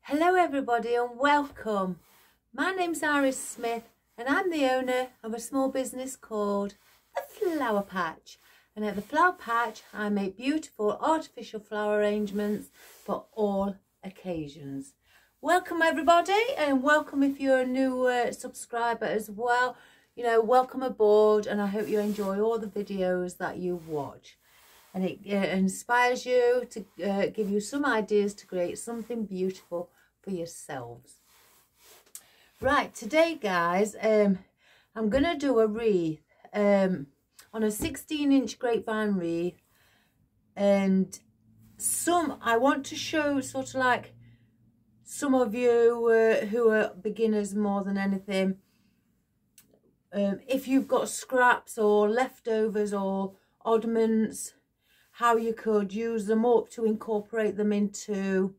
Hello everybody and welcome. My name's Iris Smith and I'm the owner of a small business called The Flower Patch. And at The Flower Patch I make beautiful artificial flower arrangements for all occasions. Welcome everybody, and welcome if you're a new subscriber as well. You know, welcome aboard, and I hope you enjoy all the videos that you watch. And it inspires you to give you some ideas to create something beautiful for yourselves. Right, today guys, I'm going to do a wreath on a 16-inch grapevine wreath. And I want to show sort of like some of you who are beginners more than anything. If you've got scraps or leftovers or oddments, how you could use them up to incorporate them into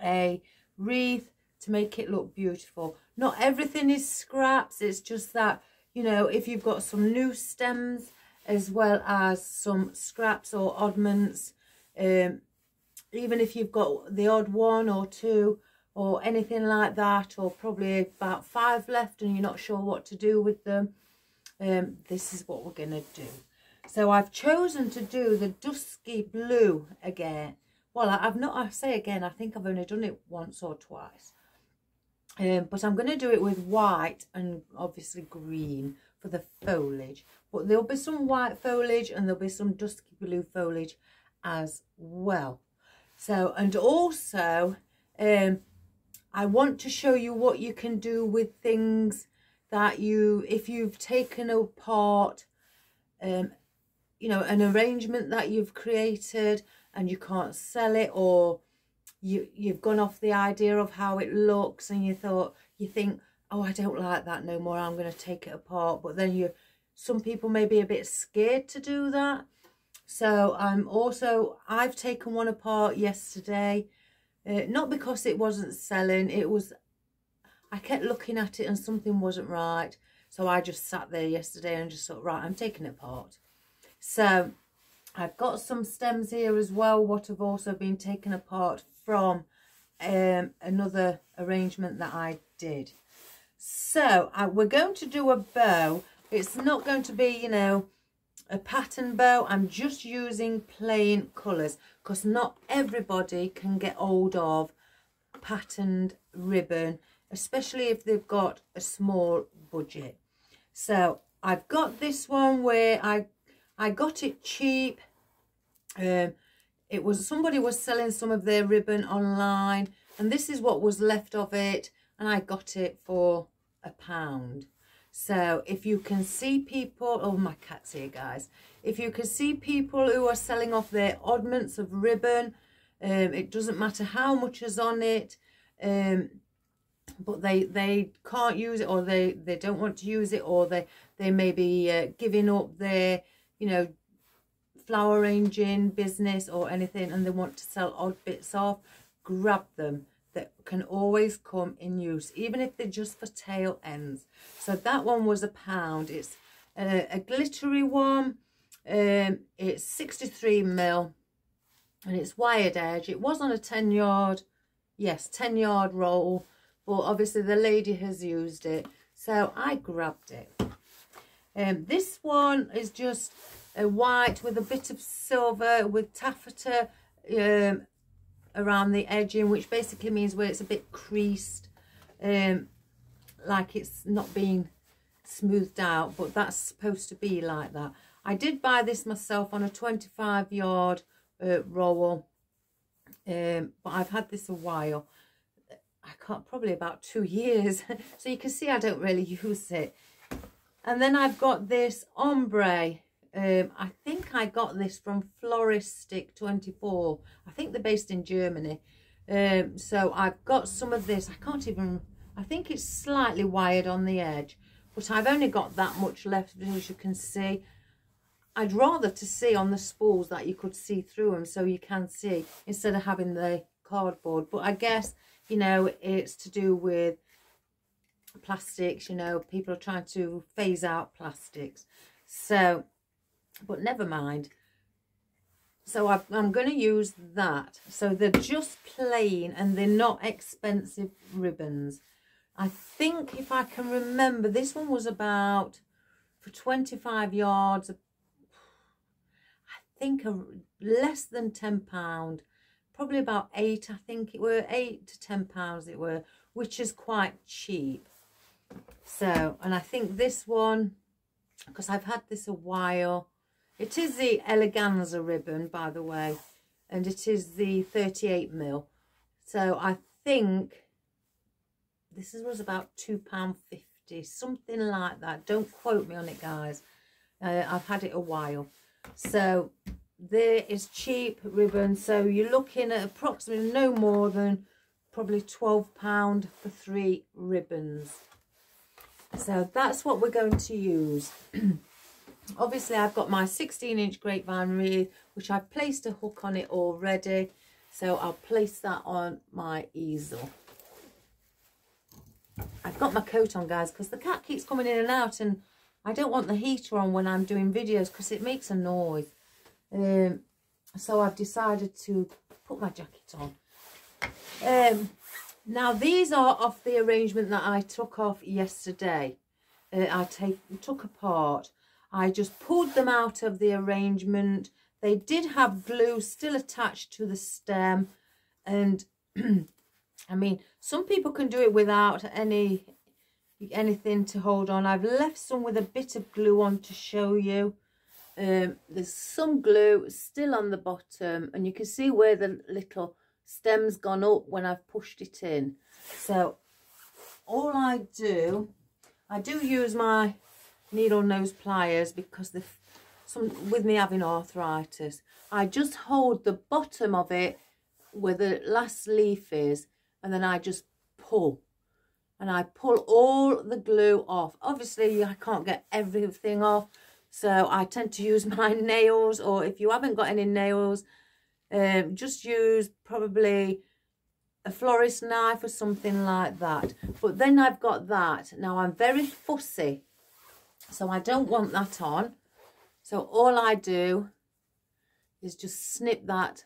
a wreath to make it look beautiful. Not everything is scraps, it's just that, you know, if you've got some new stems as well as some scraps or oddments, even if you've got the odd one or two or anything like that, or probably about 5 left and you're not sure what to do with them, this is what we're going to do. So I've chosen to do the dusky blue again. Well, I say again, I think I've only done it once or twice. But I'm going to do it with white and obviously green for the foliage. But there'll be some white foliage and there'll be some dusky blue foliage as well. So, and also, I want to show you what you can do with things that if you've taken apart, you know, an arrangement that you've created and you can't sell it, or you've gone off the idea of how it looks and you think, oh, I don't like that no more, I'm going to take it apart. But then some people may be a bit scared to do that. So I've taken one apart yesterday, not because it wasn't selling, I kept looking at it and something wasn't right. So I just sat there yesterday and just thought, right, I'm taking it apart. So I've got some stems here as well, what have also been taken apart from another arrangement that I did. So we're going to do a bow. It's not going to be, you know, a pattern bow. I'm just using plain colours because not everybody can get hold of patterned ribbon, especially if they've got a small budget. So I've got this one where I got it cheap. Somebody was selling some of their ribbon online, and this is what was left of it, and I got it for £1. So if you can see people, oh, my cat's here guys, if you can see people who are selling off their oddments of ribbon, it doesn't matter how much is on it, but they can't use it, or they don't want to use it, or they may be giving up their, you know, flower arranging business or anything, and they want to sell odd bits off, grab them. That can always come in use, even if they're just for tail ends. So that one was £1. It's a glittery one. It's 63mm and it's wired edge. It was on a 10-yard, yes, 10-yard roll, but obviously the lady has used it, so I grabbed it. This one is just a white with a bit of silver with taffeta around the edging, which basically means where it's a bit creased, like it's not being smoothed out, but that's supposed to be like that. I did buy this myself on a 25-yard roll, but I've had this a while. Probably about 2 years. So you can see I don't really use it. And then I've got this ombre. I think I got this from Floristic 24. I think they're based in Germany. So I've got some of this. I think it's slightly wired on the edge, but I've only got that much left, as you can see. I'd rather to see on the spools that you could see through them, so you can see, instead of having the cardboard. But I guess, you know, it's to do with plastics, you know, people are trying to phase out plastics. So, but never mind. So I'm going to use that. So they're just plain and they're not expensive ribbons. I think, if I can remember, this one was about, for 25 yards, I think less than £10. Probably about 8, I think it were, £8 to £10 it were, which is quite cheap. So, and I think this one, because I've had this a while, it is the Eleganza ribbon, by the way, and it is the 38mm. So I think this was about £2.50, something like that. Don't quote me on it, guys. I've had it a while. So there is cheap ribbon. So you're looking at approximately no more than probably £12 for 3 ribbons. So that's what we're going to use. Obviously, I've got my 16-inch grapevine wreath, which I've placed a hook on it already. So I'll place that on my easel. I've got my coat on, guys, because the cat keeps coming in and out, and I don't want the heater on when I'm doing videos because it makes a noise. So I've decided to put my jacket on. Now, these are off the arrangement that I took off yesterday. I took apart. I just pulled them out of the arrangement. They did have glue still attached to the stem, and I mean, some people can do it without anything to hold on. I've left some with a bit of glue on to show you. There's some glue still on the bottom, and you can see where the little stem's gone up when I've pushed it in. So all I do use my needle nose pliers, because with me having arthritis, I just hold the bottom of it where the last leaf is, and then I just pull, and I pull all the glue off. Obviously I can't get everything off, so I tend to use my nails, or if you haven't got any nails, just use probably a florist knife or something like that. But then I've got that. Now I'm very fussy, so I don't want that on. So all I do is just snip that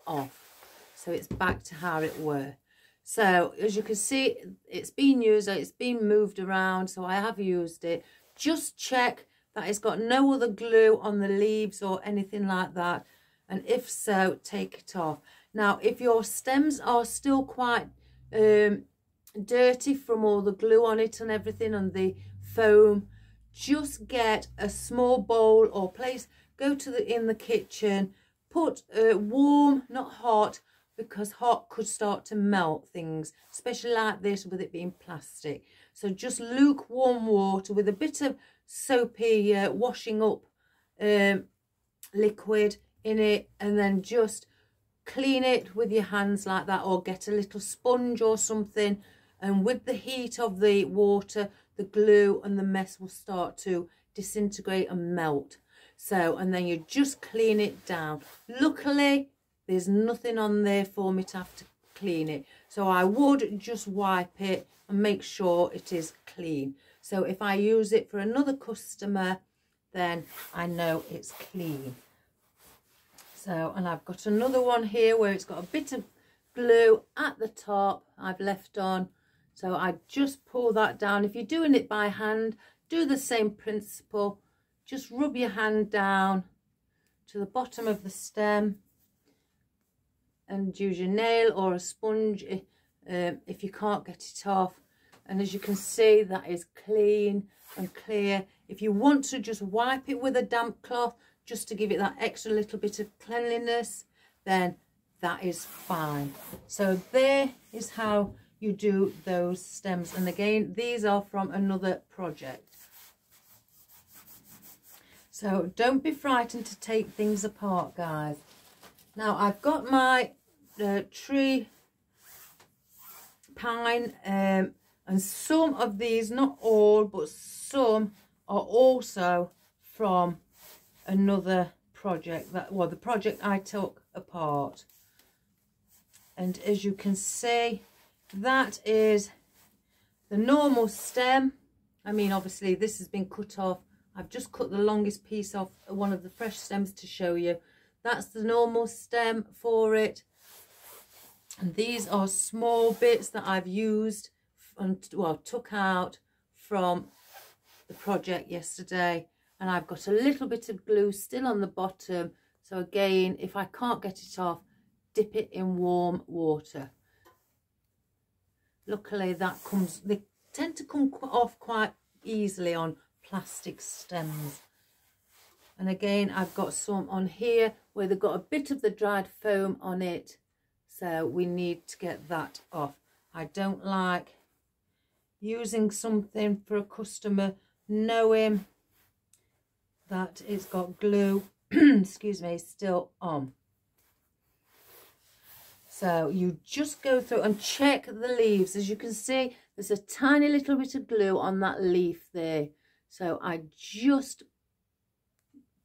off, so it's back to how it were. So as you can see, it's been used, it's been moved around, so I have used it. Just check that it's got no other glue on the leaves or anything like that, and if so, take it off. Now, if your stems are still quite dirty from all the glue on it and everything, and the foam, just get a small bowl or place, go to in the kitchen, put warm, not hot, because hot could start to melt things, especially like this with it being plastic. So just lukewarm water with a bit of soapy washing up liquid in it, and then just clean it with your hands like that, or get a little sponge or something, and with the heat of the water, the glue and the mess will start to disintegrate and melt. So, and then you just clean it down. Luckily, there's nothing on there for me to have to clean it, so I would just wipe it and make sure it is clean. So if I use it for another customer, then I know it's clean. So, and I've got another one here where it's got a bit of glue at the top I've left on. So I just pull that down. If you're doing it by hand, do the same principle. Just rub your hand down to the bottom of the stem and use your nail or a sponge if you can't get it off. And as you can see, that is clean and clear. If you want to just wipe it with a damp cloth, just to give it that extra little bit of cleanliness, then that is fine. So there is how you do those stems. And again, these are from another project. So don't be frightened to take things apart, guys. Now I've got my tree pine, and some of these, not all, but some are also from another project, the project I took apart. And as you can see, that is the normal stem. I mean, obviously this has been cut off. I've just cut the longest piece off one of the fresh stems to show you. That's the normal stem for it. And these are small bits that I've used and, well, took out from the project yesterday. And I've got a little bit of glue still on the bottom. So again, if I can't get it off, dip it in warm water. Luckily they tend to come off quite easily on plastic stems. And again, I've got some on here where they've got a bit of the dried foam on it. So we need to get that off. I don't like using something for a customer knowing that it's got glue, excuse me, still on. So you just go through and check the leaves. As you can see, there's a tiny little bit of glue on that leaf there. So I just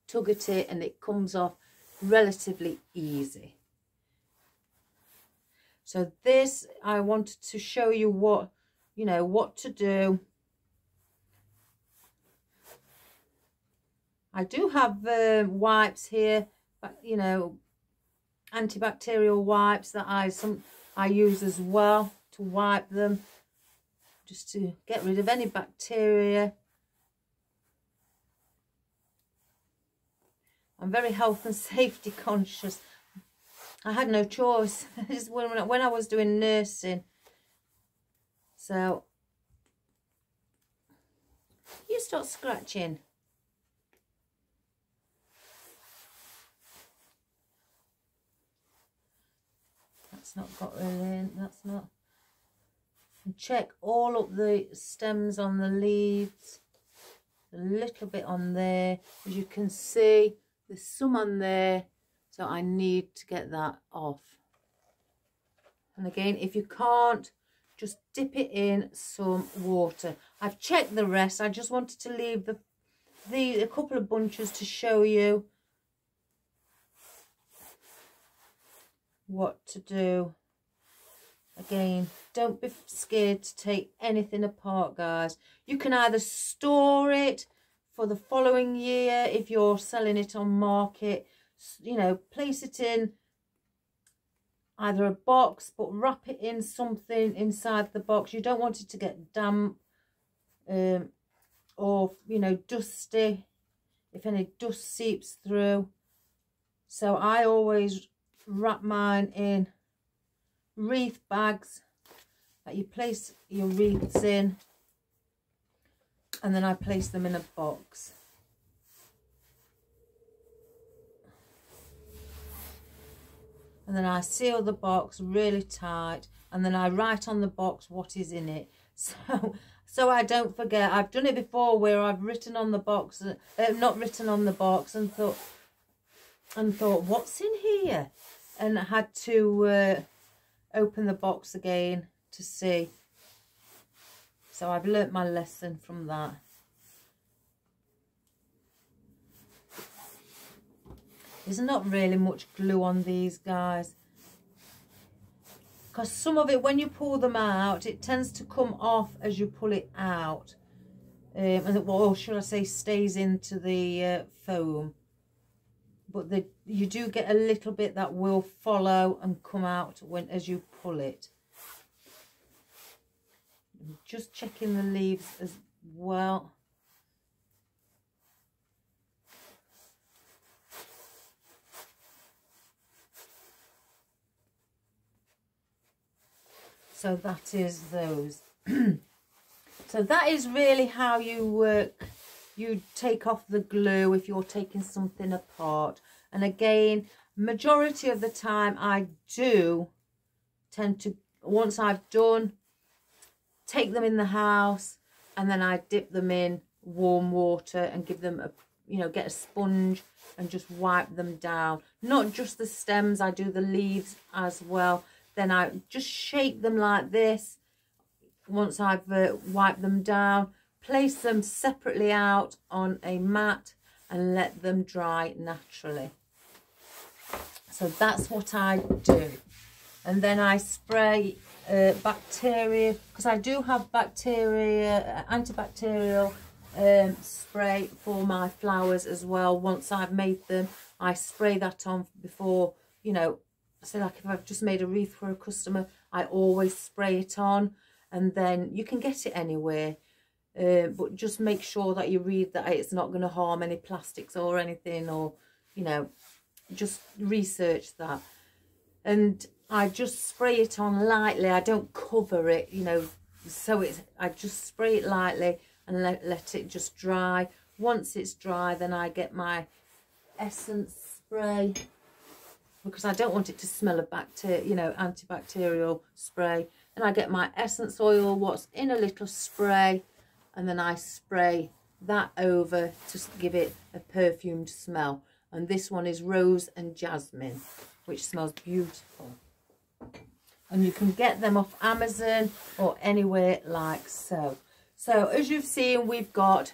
tug at it and it comes off relatively easy. So this, I wanted to show you what, you know, what to do. I do have wipes here, but, you know, antibacterial wipes that I use as well to wipe them, just to get rid of any bacteria. I'm very health and safety conscious. I had no choice. This is when I was doing nursing. So you start scratching. That's not got really in. That's not. And check all up the stems on the leaves. A little bit on there. As you can see, there's some on there. So I need to get that off. And again, if you can't, just dip it in some water. I've checked the rest. I just wanted to leave a couple of bunches to show you what to do. Again, don't be scared to take anything apart, guys. You can either store it for the following year if you're selling it on market. You know, place it in either a box, but wrap it in something inside the box. You don't want it to get damp or, you know, dusty, if any dust seeps through. So I always wrap mine in wreath bags that you place your wreaths in, and then I place them in a box. And then I seal the box really tight, and then I write on the box what is in it. So I don't forget. I've done it before where I've written on the box, not written on the box, and thought, what's in here? And I had to open the box again to see. So I've learnt my lesson from that. There's not really much glue on these, guys, because some of it, when you pull them out, it tends to come off as you pull it out, or should I say stays into the foam. But you do get a little bit that will follow and come out as you pull it. I'm just checking the leaves as well. So that is those. So that is really how you work. You take off the glue if you're taking something apart. And again, majority of the time I do tend to, once I've done, take them in the house, and then I dip them in warm water and give them a, you know, get a sponge and just wipe them down. Not just the stems, I do the leaves as well. Then I just shake them like this. Once I've wiped them down, place them separately out on a mat and let them dry naturally. So that's what I do. And then I spray bacteria, because I do have bacteria, antibacterial spray for my flowers as well. Once I've made them, I spray that on before, you know, so like if I've just made a wreath for a customer, I always spray it on, and then you can get it anywhere. But just make sure that you read that it's not going to harm any plastics or anything, or, you know, just research that. And I just spray it on lightly. I don't cover it, you know, so I just spray it lightly and let it just dry. Once it's dry, then I get my essence spray, because I don't want it to smell of antibacterial spray. And I get my essence oil, what's in a little spray, and then I spray that over to give it a perfumed smell. And this one is rose and jasmine, which smells beautiful. And you can get them off Amazon or anywhere like so. So as you've seen, we've got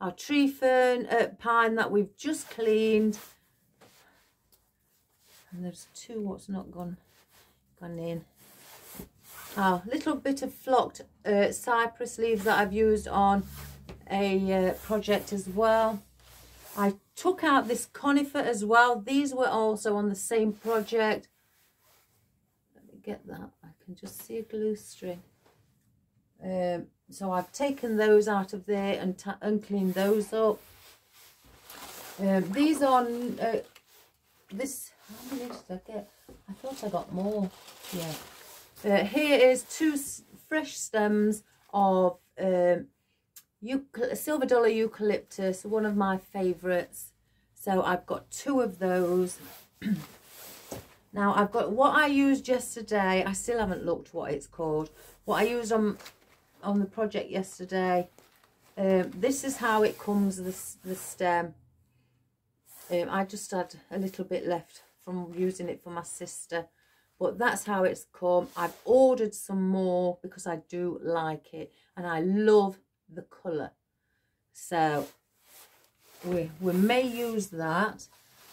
our tree fern pine that we've just cleaned. And there's two what's not gone in. A little bit of flocked cypress leaves that I've used on a project as well. I took out this conifer as well. These were also on the same project. Let me get that. I can just see a glue string. So I've taken those out of there and cleaned those up. These on this. How many did I get? I thought I got more. Yeah. Here is two fresh stems of silver dollar eucalyptus, one of my favourites. So I've got two of those. Now I've got what I used yesterday. I still haven't looked what it's called. What I used on the project yesterday. This is how it comes, the stem. I just had a little bit left from using it for my sister, but that's how it's come. I've ordered some more because I do like it and I love the colour, so we may use that.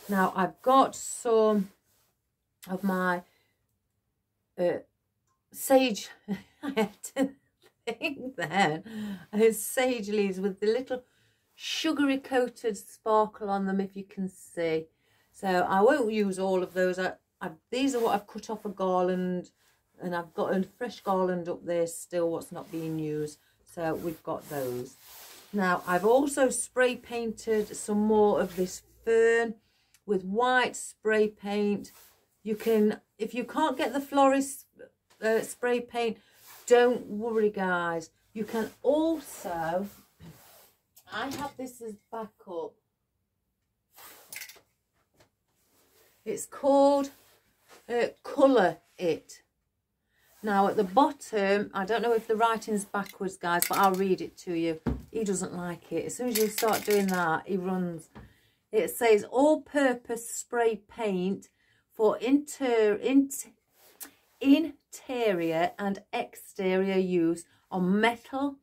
Now I've got some of my sage I had to think then, sage leaves with the little sugary coated sparkle on them, if you can see. So I won't use all of those. These are what I've cut off a garland, and I've got a fresh garland up there still what's not being used. So we've got those. Now I've also spray painted some more of this fern with white spray paint. You can, if you can't get the florist spray paint, don't worry guys. You can also, I have this as backup. It's called Colour It. Now at the bottom, I don't know if the writing's backwards guys, but I'll read it to you. He doesn't like it. As soon as you start doing that, he runs. It says all-purpose spray paint for interior and exterior use on metal,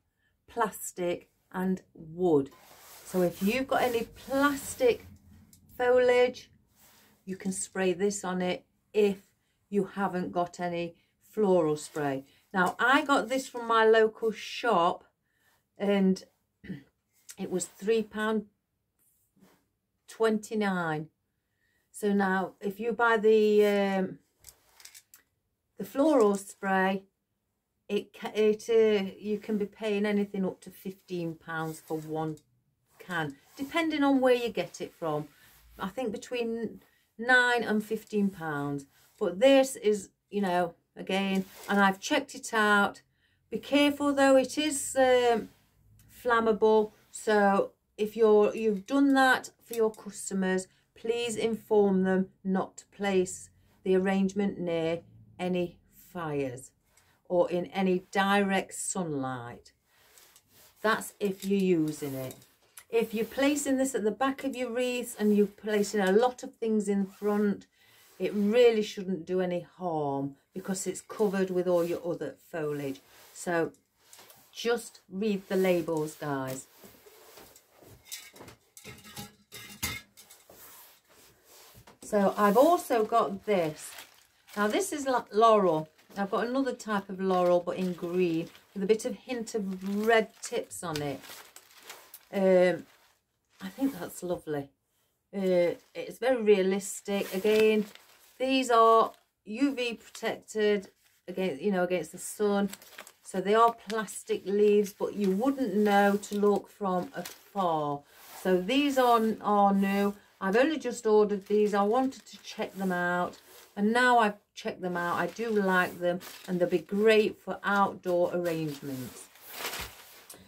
plastic and wood. So if you've got any plastic foliage, you can spray this on it if you haven't got any floral spray. Now I got this from my local shop and it was £3.29. So now if you buy the floral spray, you can be paying anything up to £15 for one can, depending on where you get it from. I think between £9 and £15. But this is, you know, again, and I've checked it out. Be careful though, it is flammable. So if you've done that for your customers, please inform them not to place the arrangement near any fires or in any direct sunlight. That's if you're using it. If you're placing this at the back of your wreaths and you're placing a lot of things in front, it really shouldn't do any harm because it's covered with all your other foliage. So just read the labels, guys. So I've also got this. Now this is laurel. I've got another type of laurel but in green with a bit of hint of red tips on it. I think that's lovely. It's very realistic. Again, these are UV protected against, against the sun. So they are plastic leaves, but you wouldn't know to look from afar. So these are new. I've only just ordered these. I wanted to check them out, and now I've checked them out. I do like them, and they'll be great for outdoor arrangements.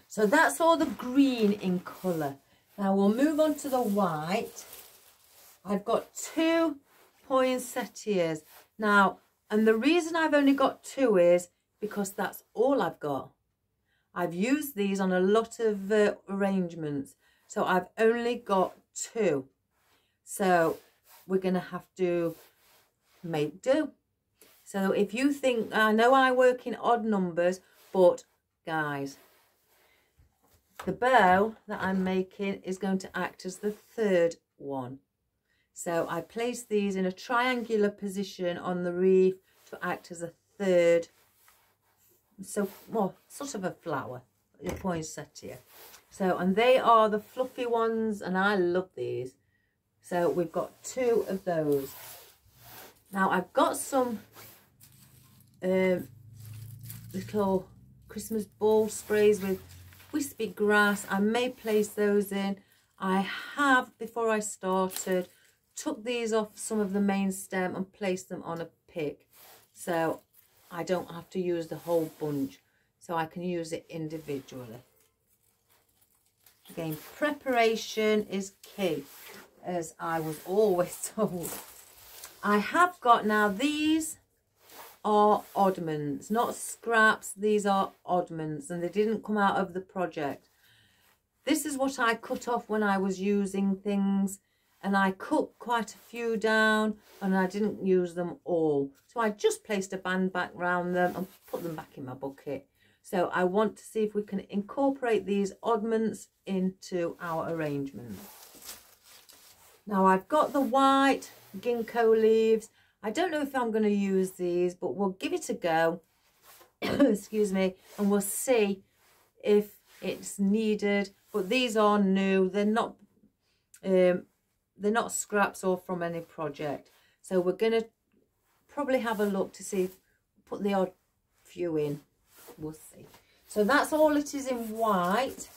So that's all the green in colour. Now we'll move on to the white. I've got 2 poinsettias. Now, and the reason I've only got 2 is because that's all I've got. I've used these on a lot of arrangements, so I've only got 2. So we're going to have to make do. So if you think, I know I work in odd numbers, but guys, the bow that I'm making is going to act as the 3rd one. So I place these in a triangular position on the wreath to act as a 3rd, so well, sort of a flower, a poinsettia. So, and they are the fluffy ones, and I love these. So we've got 2 of those. Now I've got some little Christmas ball sprays with wispy grass. I may place those in. I have, before I started, took these off some of the main stem and placed them on a pick, so I don't have to use the whole bunch, so I can use it individually. Again, preparation is key, as I was always told. I have got, now these are oddments, not scraps. These are oddments, and they didn't come out of the project. This is what I cut off when I was using things, and I cut quite a few down, and I didn't use them all. So I just placed a band back round them and put them back in my bucket. So I want to see if we can incorporate these oddments into our arrangement. Now I've got the white ginkgo leaves. I don't know if I'm going to use these, but we'll give it a go. Excuse me, and we'll see if it's needed. But these are new. They're not scraps or from any project. So we're going to probably have a look to see if put the odd few in. We'll see. So that's all it is in white.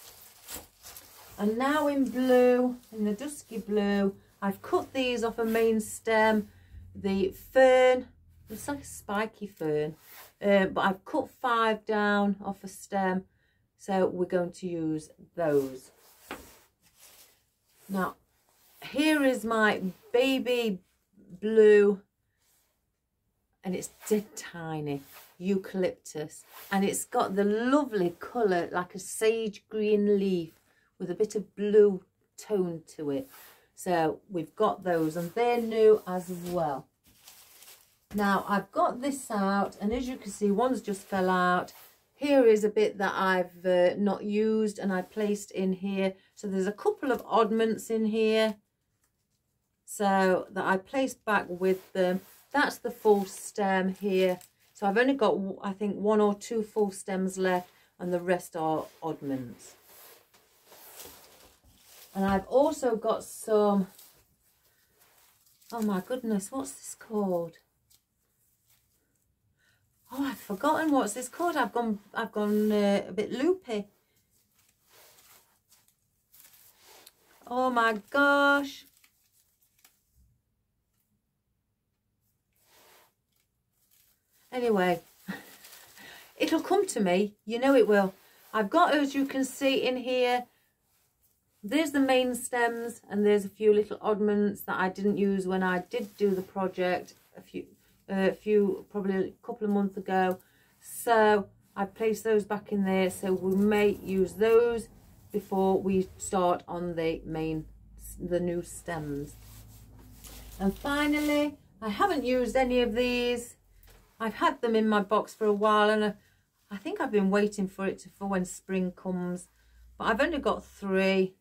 And now in blue, in the dusky blue, I've cut these off a main stem. The fern, it's like a spiky fern, but I've cut 5 down off a stem, so we're going to use those. Now here is my baby blue, and it's dead tiny, eucalyptus, and it's got the lovely colour like a sage green leaf with a bit of blue tone to it. So we've got those, and they're new as well. Now I've got this out, and as you can see, one's just fell out. Here is a bit that I've not used, and I placed in here. So there's a couple of oddments in here, so that I placed back with them. That's the full stem here. So I've only got, I think, 1 or 2 full stems left, and the rest are oddments. And I've also got some, oh my goodness, what's this called? Oh, I've forgotten what's this called. I've gone a bit loopy. Oh my gosh. Anyway, it'll come to me. You know it will. I've got, as you can see in here, there's the main stems, and there's a few little oddments that I didn't use when I did do the project probably a couple of months ago. So I placed those back in there, so we may use those before we start on the new stems. And finally, I haven't used any of these. I've had them in my box for a while, and I think I've been waiting for when spring comes, but I've only got 3.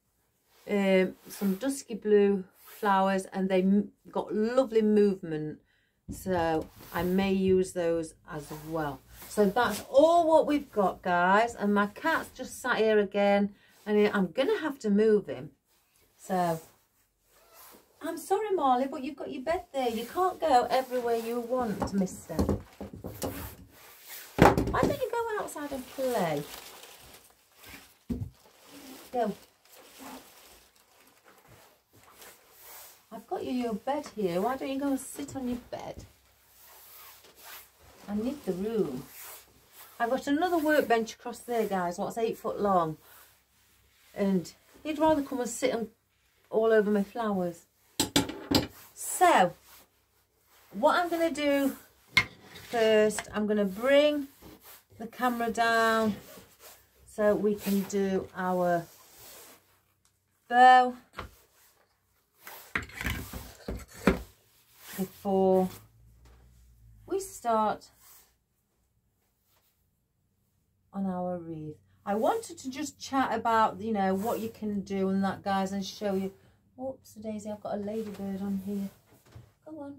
Some dusky blue flowers, and they got lovely movement, so I may use those as well. So that's all what we've got, guys. And my cat's just sat here again, And I'm going to have to move him. So, I'm sorry, Marley, but you've got your bed there. You can't go everywhere you want, mister. Why don't you go outside and play? Go. I've got you your bed here. Why don't you go and sit on your bed? I need the room. I've got another workbench across there, guys, what's 8 foot long. And he'd rather come and sit all over my flowers. So, what I'm going to do first, I'm going to bring the camera down so we can do our bow before we start on our wreath. I wanted to just chat about, you know, what you can do and that, guys, and show you. Oops, Daisy, I've got a ladybird on here. Go on.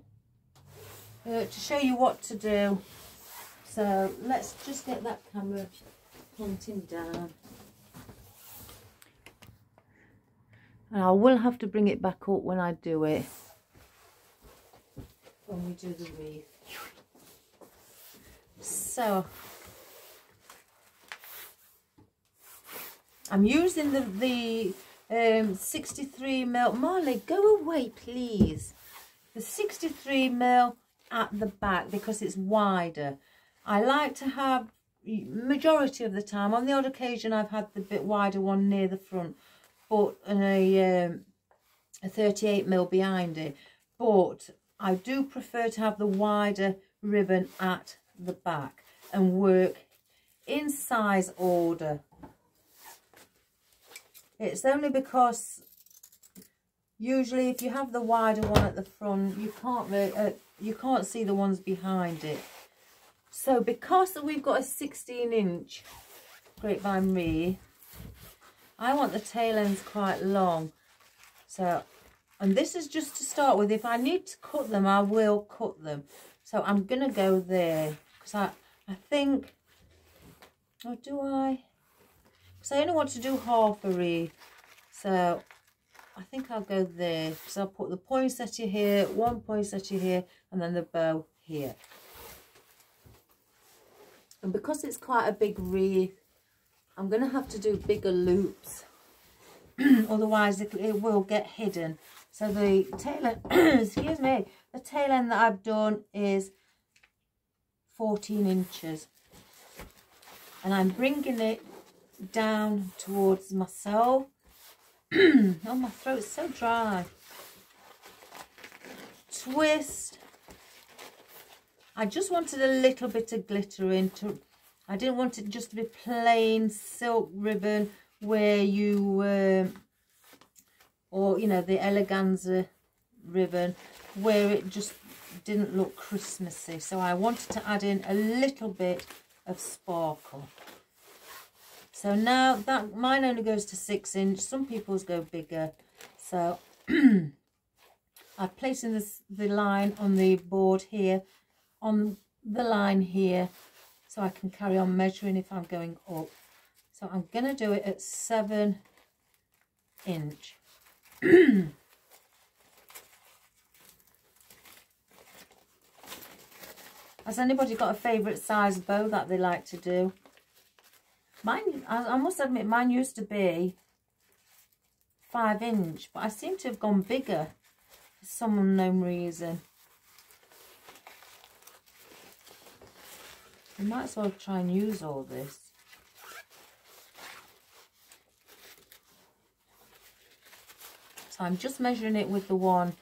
To show you what to do. So let's just get that camera pointing down. And I will have to bring it back up when I do it. When we do the wreath. So I'm using the 63mm. Marley, go away, please. The 63mm at the back because it's wider. I like to have, majority of the time, on the odd occasion I've had the bit wider one near the front, but a 38mm behind it. But I do prefer to have the wider ribbon at the back and work in size order. It's only because usually if you have the wider one at the front, you can't see the ones behind it. So because we've got a 16-inch grapevine wreath, I want the tail ends quite long. So, and this is just to start with. If I need to cut them, I will cut them. So I'm going to go there because I think, or do I? Because I only want to do half a wreath. So I think I'll go there because I'll put the poinsettia here, one poinsettia here, and then the bow here. And because it's quite a big wreath, I'm going to have to do bigger loops. Otherwise it will get hidden. So the tail end, excuse me, the tail end that I've done is 14 inches. And I'm bringing it down towards myself. Oh, my throat's so dry. Twist. I just wanted a little bit of glitter into. I didn't want it just to be plain silk ribbon where you or you know, the eleganza ribbon where it just didn't look Christmassy. So I wanted to add in a little bit of sparkle. So now that mine only goes to 6 inch, some people's go bigger. So I'm placing the line on the board here, on the line here, so I can carry on measuring if I'm going up. So I'm going to do it at 7 inch. Has anybody got a favourite size bow that they like to do? Mine, I must admit, mine used to be 5 inch, but I seem to have gone bigger for some unknown reason. We might as well try and use all this. So I'm just measuring it with the one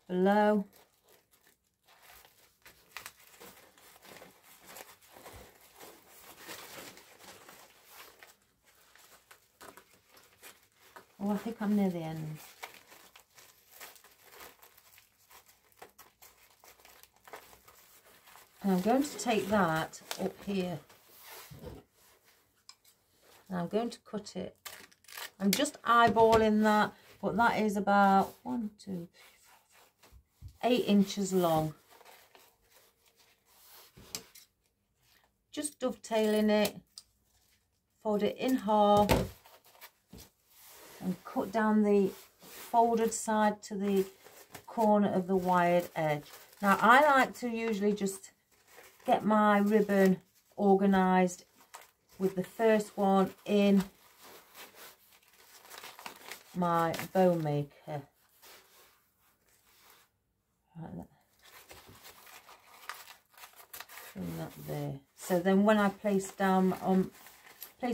below. Oh, I think I'm near the end. And I'm going to take that up here. And I'm going to cut it. I'm just eyeballing that, but that is about 1, 2, 3, 4, 5, 8 inches long. Just dovetailing it, fold it in half, and cut down the folded side to the corner of the wired edge. Now I like to usually just get my ribbon organised with the first one in my bow maker. Right, bring that there. So then when I place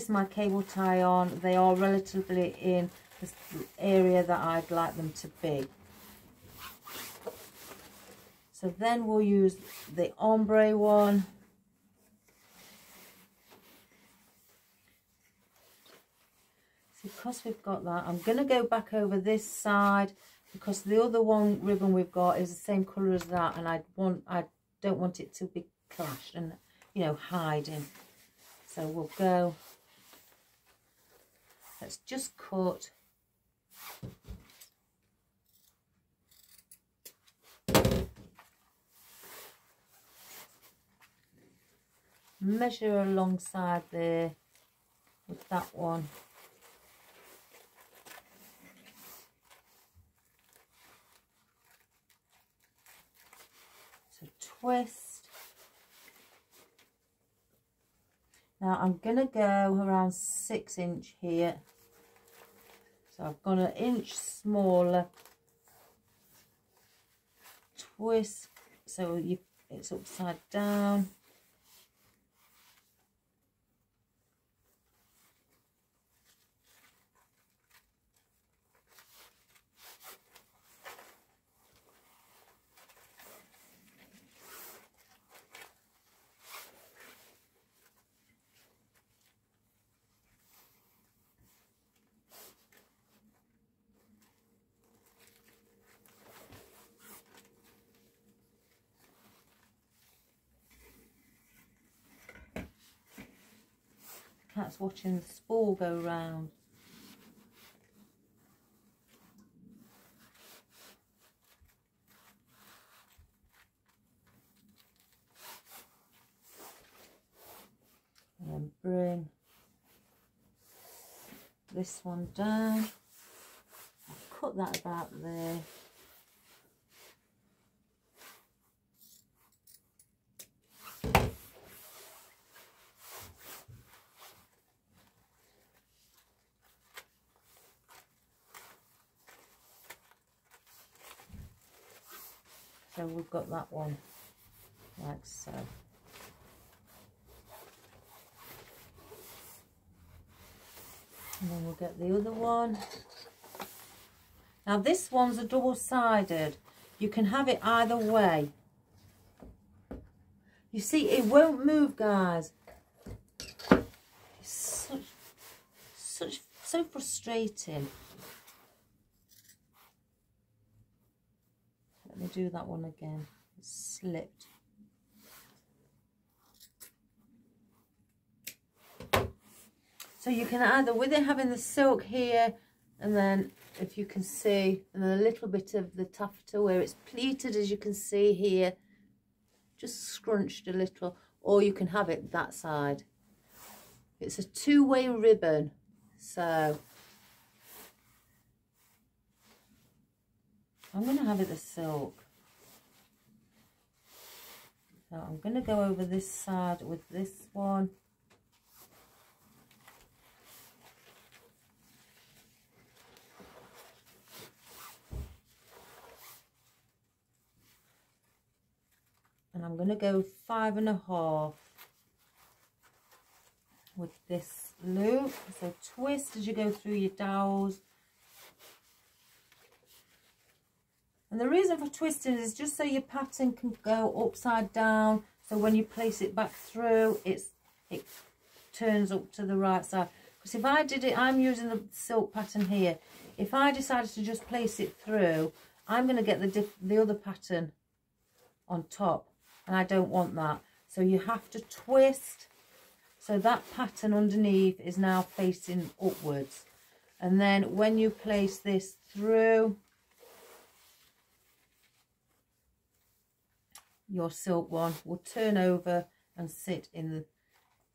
my cable tie on, they are relatively in the area that I'd like them to be. So then we'll use the ombre one. So because we've got that, I'm going to go back over this side because the other one ribbon we've got is the same colour as that, and I don't want it to be clashed and, you know, hiding. So we'll go, let's just cut measure alongside there with that one. So twist. Now I'm going to go around 6 inch here. So I've gone an inch smaller. Twist so it's upside down. Cat's watching the spool go round. And then bring this one down. I'll cut that about there. So we've got that one like so. And then we'll get the other one. Now this one's a double-sided. You can have it either way. You see, it won't move, guys. It's so frustrating. Let me do that one again. It slipped. So you can either, with it having the silk here, and then if you can see, and then a little bit of the taffeta where it's pleated, as you can see here, just scrunched a little, or you can have it that side. It's a two-way ribbon, so I'm going to have it the silk. So I'm going to go over this side with this one. And I'm going to go 5.5 with this loop. So twist as you go through your dowels. And the reason for twisting is just so your pattern can go upside down. So when you place it back through, it turns up to the right side. Because if I did it, I'm using the silk pattern here. If I decided to just place it through, I'm going to get the other pattern on top. And I don't want that. So you have to twist. So that pattern underneath is now facing upwards. And then when you place this through, your silk one will turn over and sit in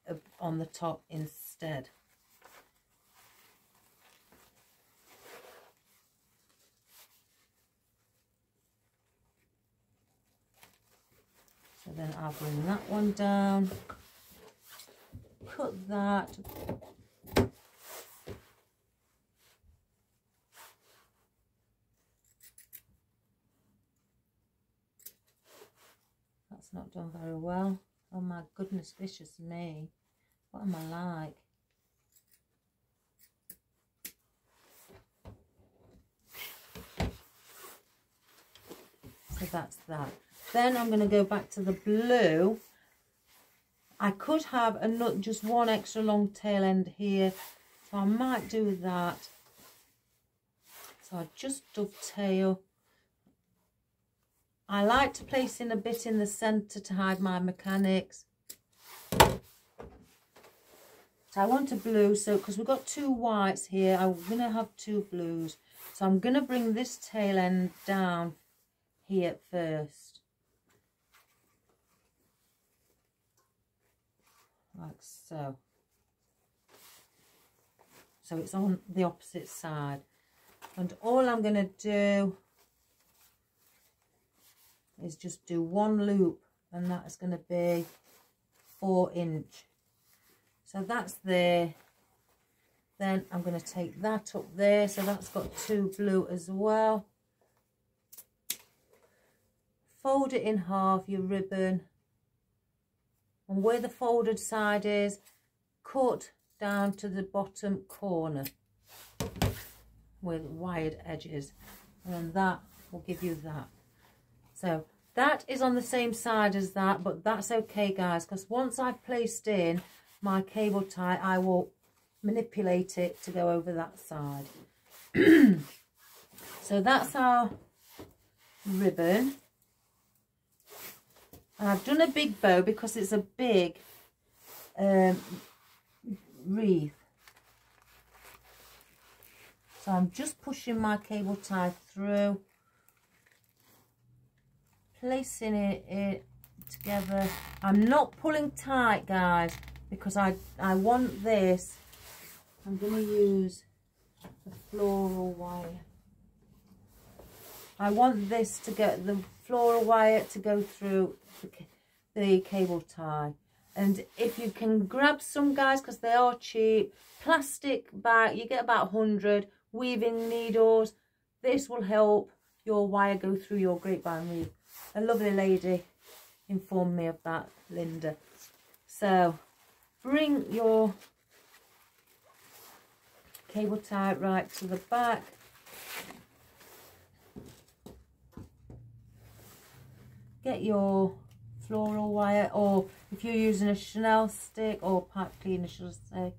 the on the top instead. then I'll bring that one down, cut that. That's not done very well. Oh my goodness gracious me. What am I like? So that's that. Then I'm going to go back to the blue. I could have another, just one extra long tail end here, so I might do that. So I just dovetail. I like to place in a bit in the centre to hide my mechanics. So I want a blue, so because we've got two whites here, I'm going to have two blues. So I'm going to bring this tail end down here first. Like so. So it's on the opposite side. And all I'm going to do is just do one loop, and that is going to be 4 inch. So that's there. Then I'm going to take that up there, so that's got 2 blue as well. Fold it in half, your ribbon, and where the folded side is, cut down to the bottom corner with wired edges, and then that will give you that. So that is on the same side as that, but that's okay guys, because once I've placed in my cable tie, I will manipulate it to go over that side. So that's our ribbon. And I've done a big bow because it's a big wreath. So I'm just pushing my cable tie through, placing it together. I'm not pulling tight guys, because I want this. I'm going to use the floral wire. I want this to get the floral wire to go through the cable tie. And if you can grab some guys, because they are cheap, plastic bag, you get about 100 weaving needles. This will help your wire go through your grapevine wreath. A lovely lady informed me of that, Linda. So bring your cable tie right to the back. Get your floral wire, or if you're using a Chanel stick or pipe cleaner, should I say.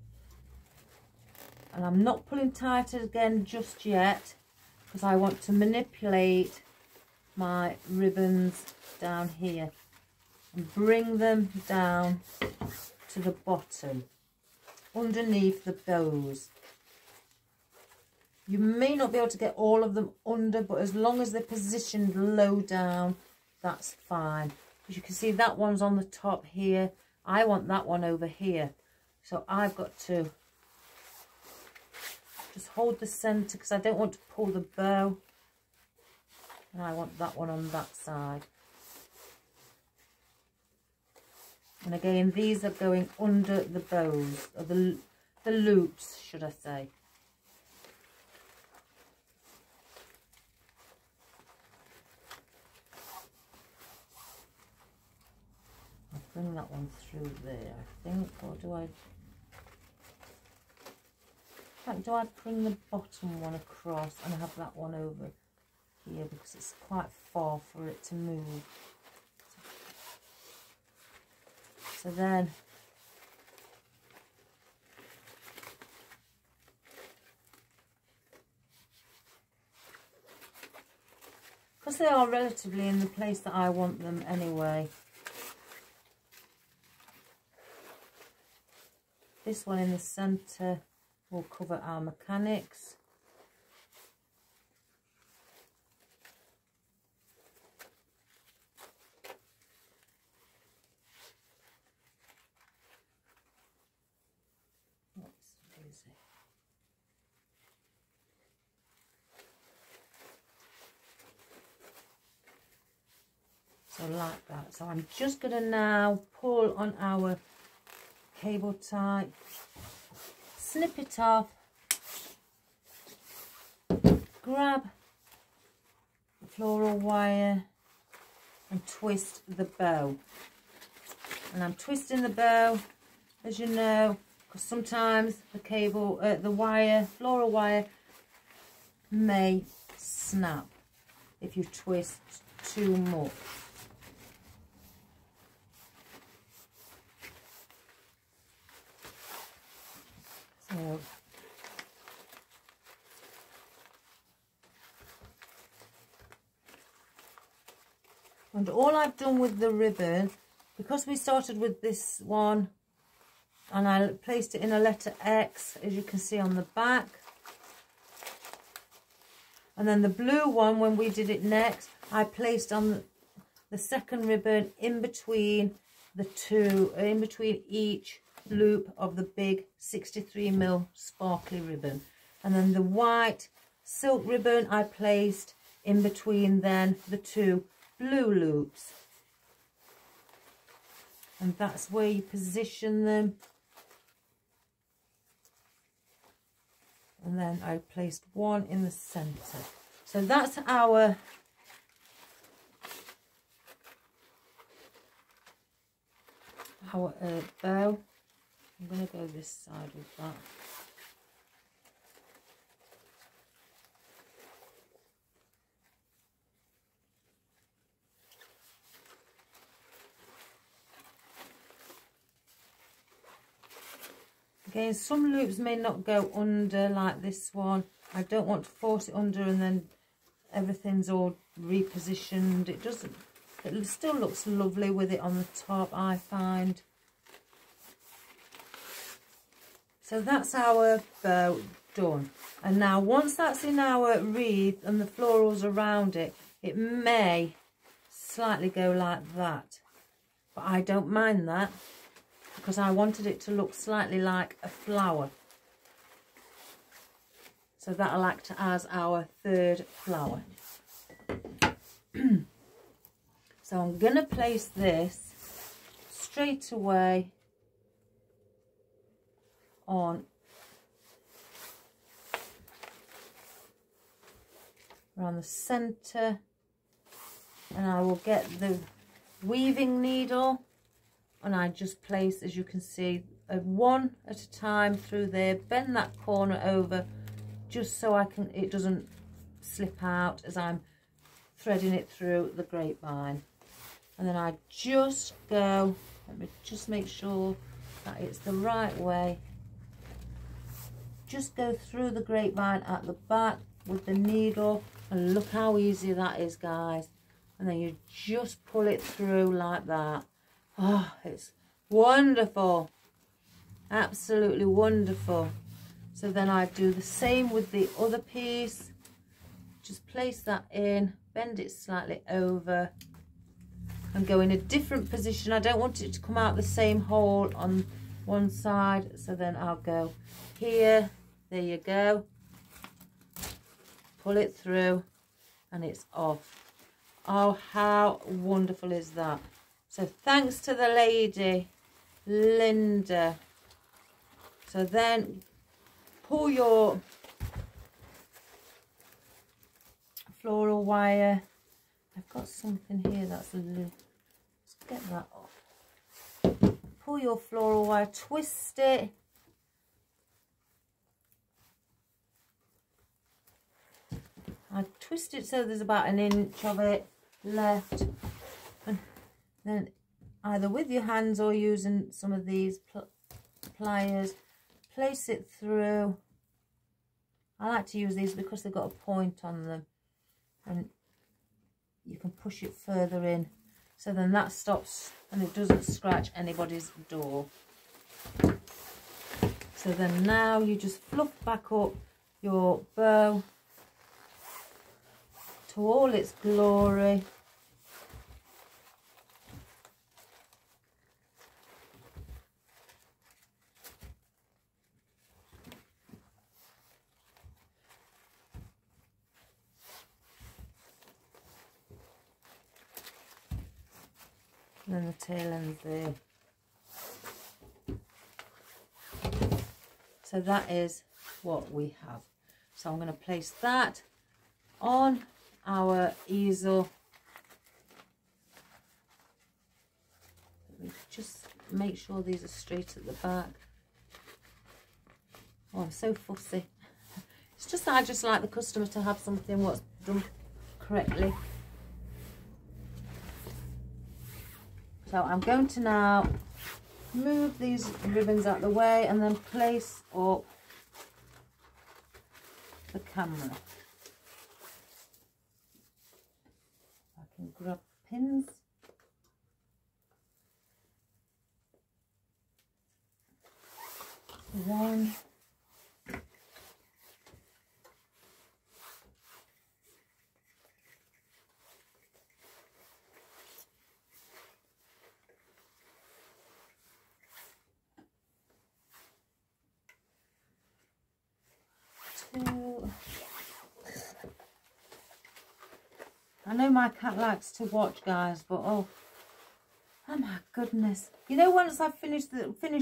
And I'm not pulling tight again just yet, because I want to manipulate my ribbons down here and bring them down to the bottom underneath the bows. You may not be able to get all of them under, but as long as they're positioned low down, that's fine. Because you can see that one's on the top here. I want that one over here. So I've got to just hold the centre, because I don't want to pull the bow. And I want that one on that side. And again, these are going under the bows, or the loops, should I say. I'll bring that one through there, I think, or do I... In fact, do I bring the bottom one across and have that one over here, because it's quite far for it to move. So then because they are relatively in the place that I want them anyway, this one in the centre will cover our mechanics. So like that. So I'm just going to now pull on our cable tie, snip it off, grab the floral wire and twist the bow. And I'm twisting the bow, as you know, because sometimes the cable, the wire, floral wire may snap if you twist too much. So and all I've done with the ribbon, because we started with this one and I placed it in a letter X, as you can see on the back, and then the blue one, when we did it next, I placed on the second ribbon in between the two, in between each loop of the big 63mm sparkly ribbon. And then the white silk ribbon I placed in between then the two blue loops. And that's where you position them. And then I placed one in the center. So that's our bow. I'm going to go this side with that. Again, some loops may not go under like this one. I don't want to force it under and then everything's all repositioned. It doesn't, it still looks lovely with it on the top, I find. So that's our bow done. And now once that's in our wreath and the florals around it, it may slightly go like that. But I don't mind that, because I wanted it to look slightly like a flower. So that'll act as our third flower. So I'm going to place this straight away on around the center, and I will get the weaving needle and I just place, as you can see, one at a time through there, bend that corner over just so it doesn't slip out as I'm threading it through the grapevine. And then I just go, let me just make sure that it's the right way, just go through the grapevine at the back with the needle, and look how easy that is, guys. And then you just pull it through like that. Oh, it's wonderful, absolutely wonderful. So then I do the same with the other piece, just place that in, bend it slightly over and go in a different position. I don't want it to come out the same hole on one side, so then I'll go here, there you go, pull it through and it's off. Oh, how wonderful is that? So thanks to the lady, Linda. So then pull your floral wire. I've got something here that's a little, let's get that off. Pull your floral wire, twist it. I twist it so there's about 1 inch of it left. And then either with your hands or using some of these pliers, place it through. I like to use these because they've got a point on them and you can push it further in, so then that stops and it doesn't scratch anybody's door. So then now you just fluff back up your bow to all its glory. then the tail end there. So that is what we have. So I'm going to place that on our easel. Just make sure these are straight at the back. Oh, I'm so fussy. It's just that I just like the customer to have something what's done correctly. So I'm going to now move these ribbons out of the way and then place up the camera. I can grab pins. One. Two. I know my cat likes to watch, guys, but oh my goodness. You know, once I've finished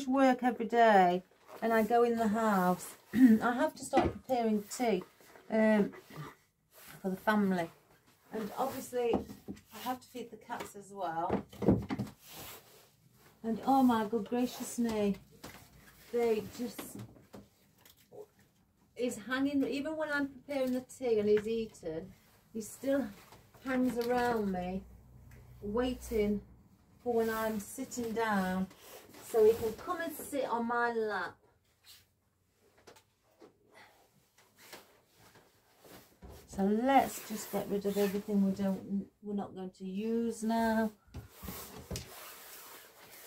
work every day and I go in the house, I have to start preparing tea for the family. And obviously, I have to feed the cats as well. And oh my good gracious me, they just... He's hanging, even when I'm preparing the tea and he's eaten, he still hangs around me, waiting for when I'm sitting down, so he can come and sit on my lap. So let's just get rid of everything we're not going to use now.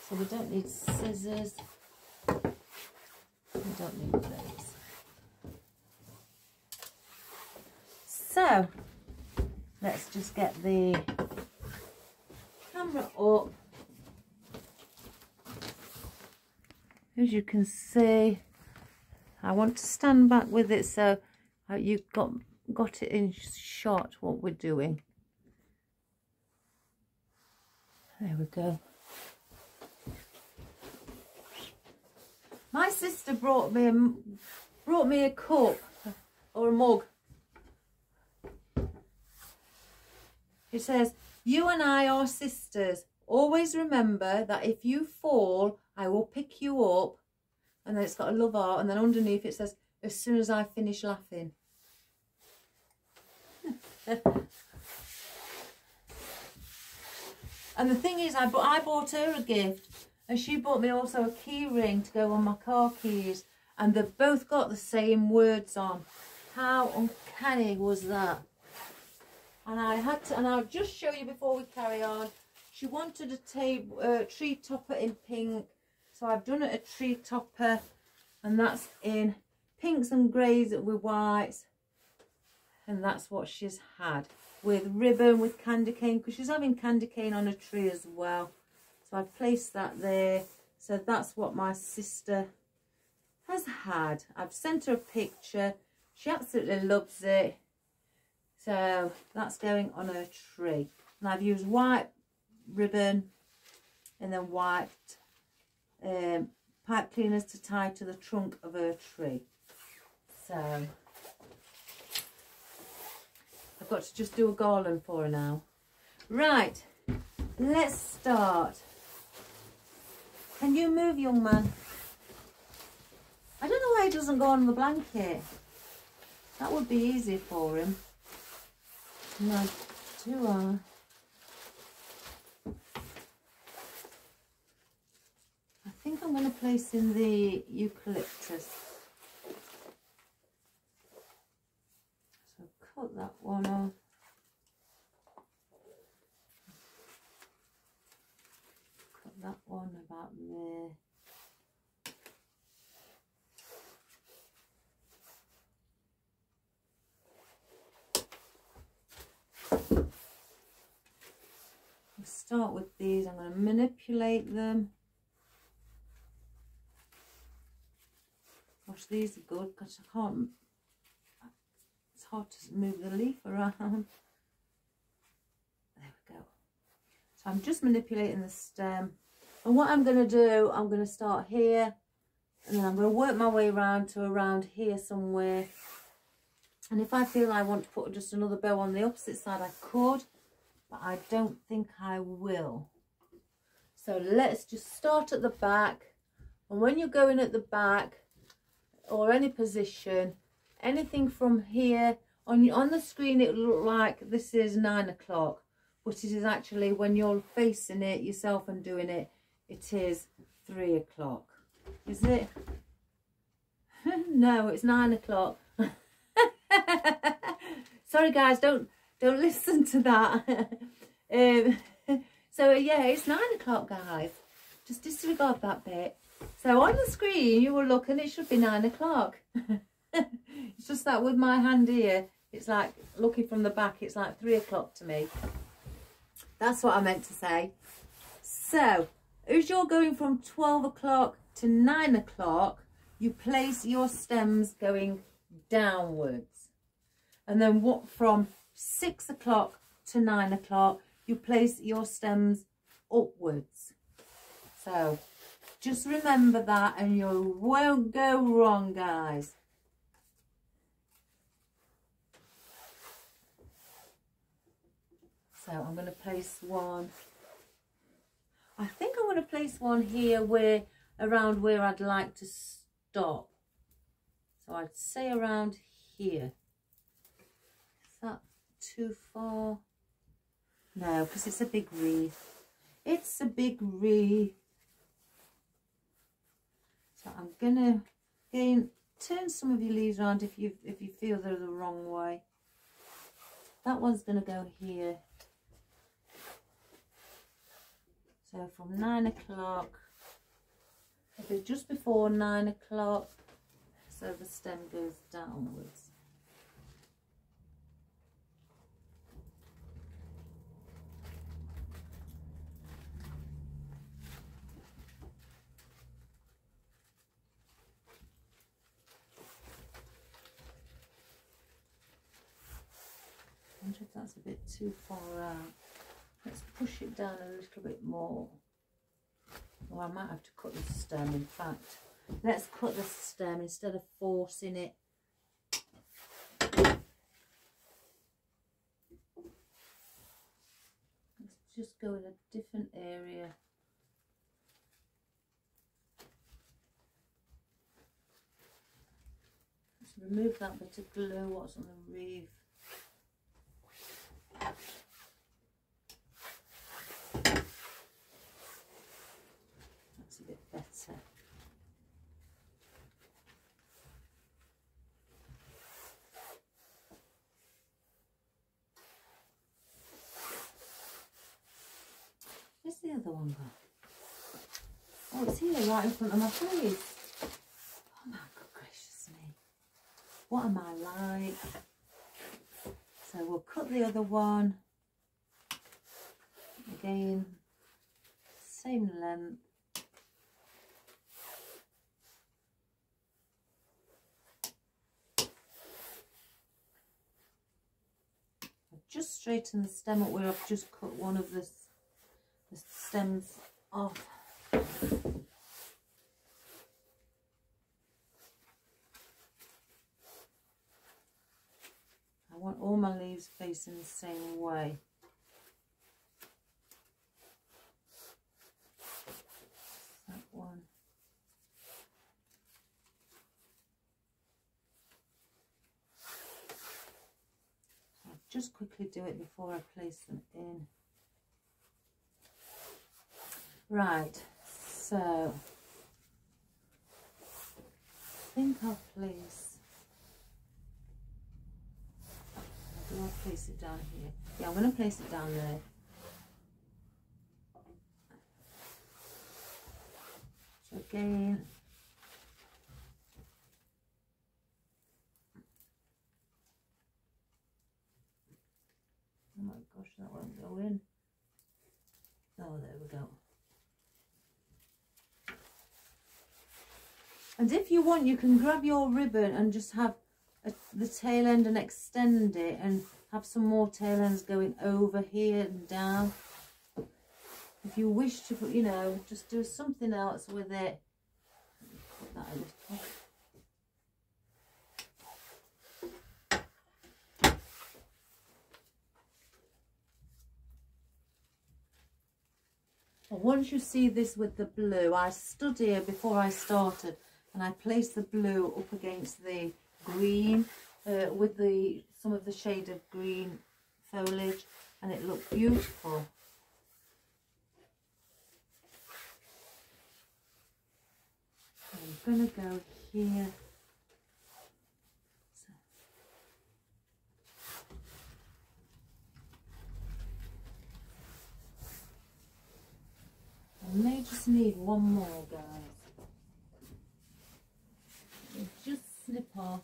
So we don't need scissors. We don't need those. So let's just get the camera up. As you can see, I want to stand back with it so you've got it in shot what we're doing. There we go. My sister brought me a cup or a mug. It says, "You and I are sisters. Always remember that if you fall, I will pick you up." And then it's got a love heart, and then underneath it says, "As soon as I finish laughing." And the thing is, I bought her a gift, and she bought me also a key ring to go on my car keys, and they've both got the same words on. How uncanny was that? And I had to, and I'll just show you before we carry on. She wanted a tree topper in pink, so I've done it a tree topper, and that's in pinks and greys with whites, and that's what she's had with ribbon, with candy cane, because she's having candy cane on a tree as well. So I've placed that there. So that's what my sister has had. I've sent her a picture. She absolutely loves it. So that's going on her tree. And I've used white ribbon and then white pipe cleaners to tie to the trunk of her tree. So I've got to just do a garland for her now. Right, let's start. Can you move, young man? I don't know why he doesn't go on the blanket. That would be easy for him. No, too I think I'm going to place in the eucalyptus. So cut that one off. Cut that one about there. Start with these. I'm going to manipulate them. Gosh, these are good because I can't, it's hard to move the leaf around. There we go. So I'm just manipulating the stem. And what I'm going to do, I'm going to start here. And then I'm going to work my way around to around here somewhere. And if I feel I want to put just another bow on the opposite side, I could. But I don't think I will. So let's just start at the back. And when you're going at the back, or any position, anything from here, on the screen it will look like this is 9 o'clock. But it is actually, when you're facing it yourself and doing it, it is 3 o'clock. Is it? No, it's 9 o'clock. Sorry guys, don't listen to that. So yeah, it's 9 o'clock guys. Just disregard that bit. So on the screen you will look and it should be 9 o'clock. It's just that with my hand here, it's like looking from the back, it's like 3 o'clock to me. That's what I meant to say. So as you're going from 12 o'clock to 9 o'clock, you place your stems going downwards. And then what, from 6 o'clock to 9 o'clock, you place your stems upwards. So just remember that and you won't go wrong, guys. So I'm going to place one. I think I'm going to place one here where, around where I'd like to stop. So I'd say around here. Is that too far? No, because it's a big wreath. It's a big wreath. So I'm gonna again turn some of your leaves around if you feel they're the wrong way. That one's gonna go here. So from 9 o'clock, it'll be just before 9 o'clock, so the stem goes downwards. I wonder if that's a bit too far out. Let's push it down a little bit more. Or I might have to cut the stem, in fact. Let's cut the stem instead of forcing it. Let's just go in a different area. Let's remove that bit of glue, what's on the wreath. That's a bit better. Where's the other one gone? Oh, it's here right in front of my face. Oh my good gracious me. What am I like? So we'll cut the other one. Again, same length. I've just straightened the stem up where I've just cut one of the stems off. I want all my leaves facing the same way. That one. I'll just quickly do it before I place them in. Right, so I think I'll place, do I place it down here? Yeah, I'm going to place it down there. So again, oh my gosh, that won't go in. Oh, there we go. And if you want, you can grab your ribbon and just have the tail end and extend it and have some more tail ends going over here and down. if you wish to put, you know, just do something else with it. Put that a little. Once you see this with the blue, I stood here before I started and I placed the blue up against the green with some of the shade of green foliage, and it looked beautiful. I'm going to go here. I may just need one more, guys. Just snip off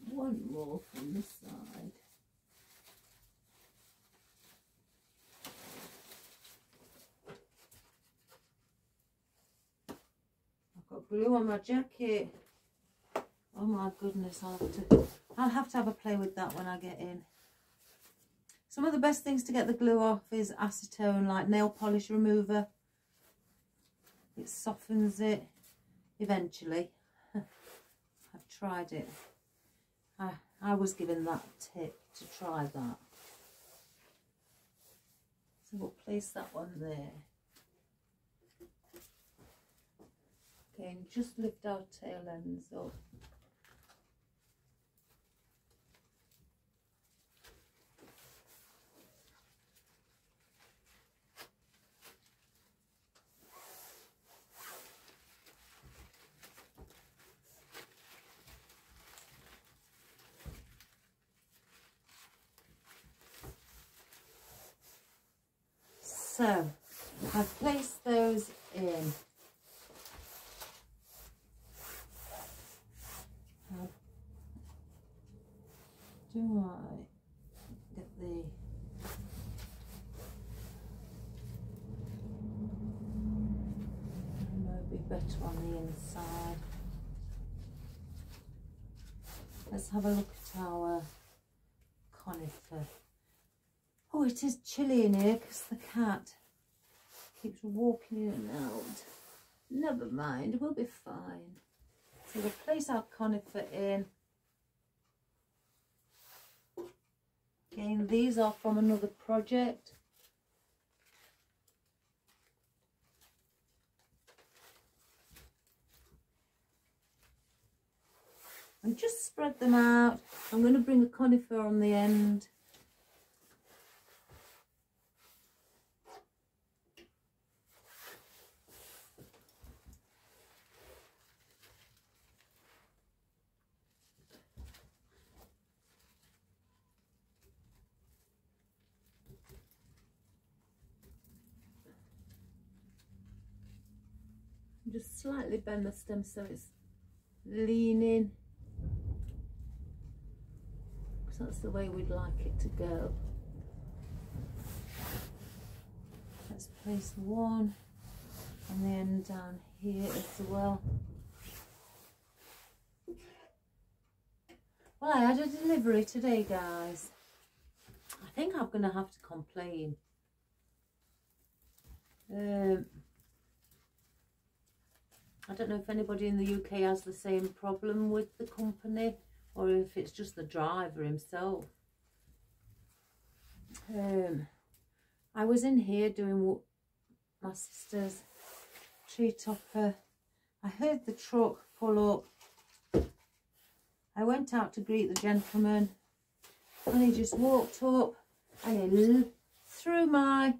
one more from this side. I've got glue on my jacket. Oh my goodness, I'll have to have a play with that when I get in. Some of the best things to get the glue off is acetone, like nail polish remover. It softens it eventually. I've tried it. I was given that tip to try that. So we'll place that one there. Okay, and just lift our tail ends up. So, I've placed those in. How do I get the... Maybe better on the inside. Let's have a look at our conifer. Oh, it is chilly in here because the cat keeps walking in and out. Never mind, we'll be fine. So we'll place our conifer in. Again, these are from another project. And just spread them out. I'm going to bring a conifer on the end. Just slightly bend the stem so it's leaning, because that's the way we'd like it to go. Let's place one on the end down here as well. Well, I had a delivery today, guys. I think I'm going to have to complain. I don't know if anybody in the UK has the same problem with the company, or if it's just the driver himself. I was in here doing my sister's tree topper. I heard the truck pull up. I went out to greet the gentleman, and he just walked up and he threw my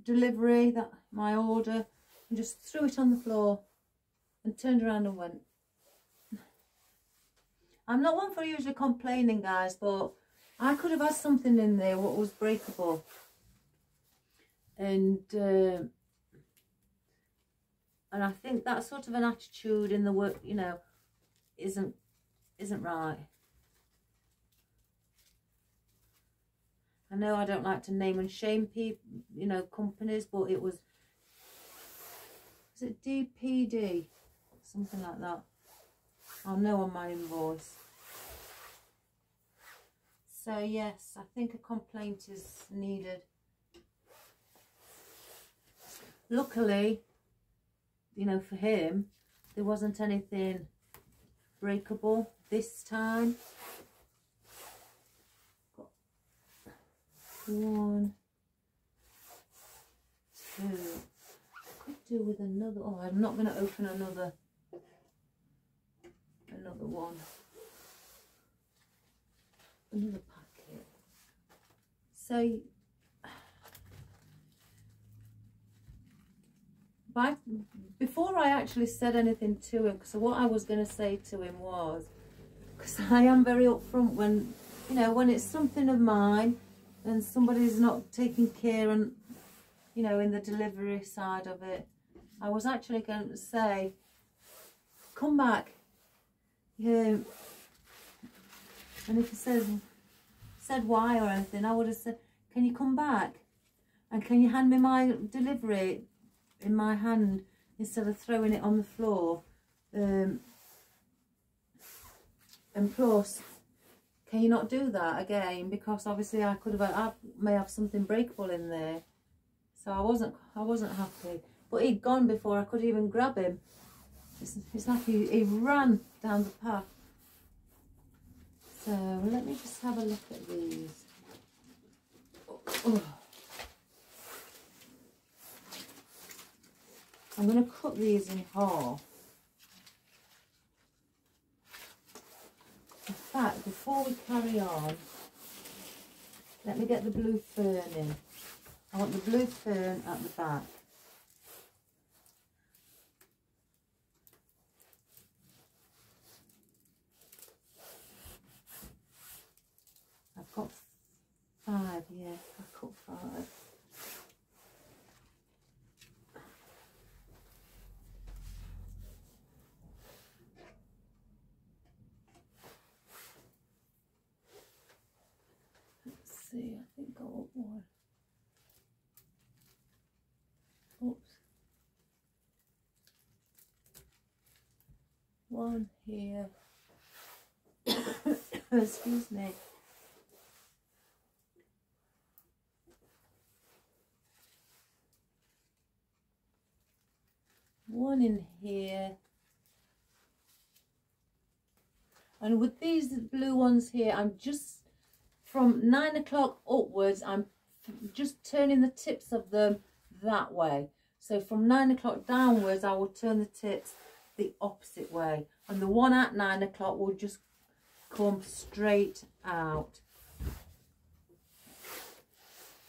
delivery, my order, and just threw it on the floor and turned around and went. I'm not one for usually complaining, guys, but I could have had something in there what was breakable, and I think that sort of an attitude in the work, you know, isn't right. I know I don't like to name and shame people, you know, companies, but it was it DPD? Something like that. I'll know on my invoice. So yes, I think a complaint is needed. Luckily, you know, for him, there wasn't anything breakable this time. Got 1, 2. I could do with another. Oh, I'm not going to open another one. Another packet. So before I actually said anything to him, so what I was going to say to him was, because I am very upfront when, you know, when it's something of mine and somebody's not taking care and, you know, in the delivery side of it, I was actually going to say, come back. Yeah. And if he said why or anything, I would have said, can you come back? And can you hand me my delivery in my hand instead of throwing it on the floor? And plus, can you not do that again? Because obviously I may have something breakable in there. So I wasn't happy. But he'd gone before I could even grab him. It's like he ran down the path. So let me just have a look at these. Oh. I'm going to cut these in half. In fact, before we carry on, let me get the blue fern in. I want the blue fern at the back. I've got 5, yeah, I've cut 5. See, I think I want one. Oops. One here. Excuse me. One in here. And with these blue ones here, I'm just from 9 o'clock upwards, I'm just turning the tips of them that way. So from 9 o'clock downwards, I will turn the tips the opposite way. And the one at 9 o'clock will just come straight out.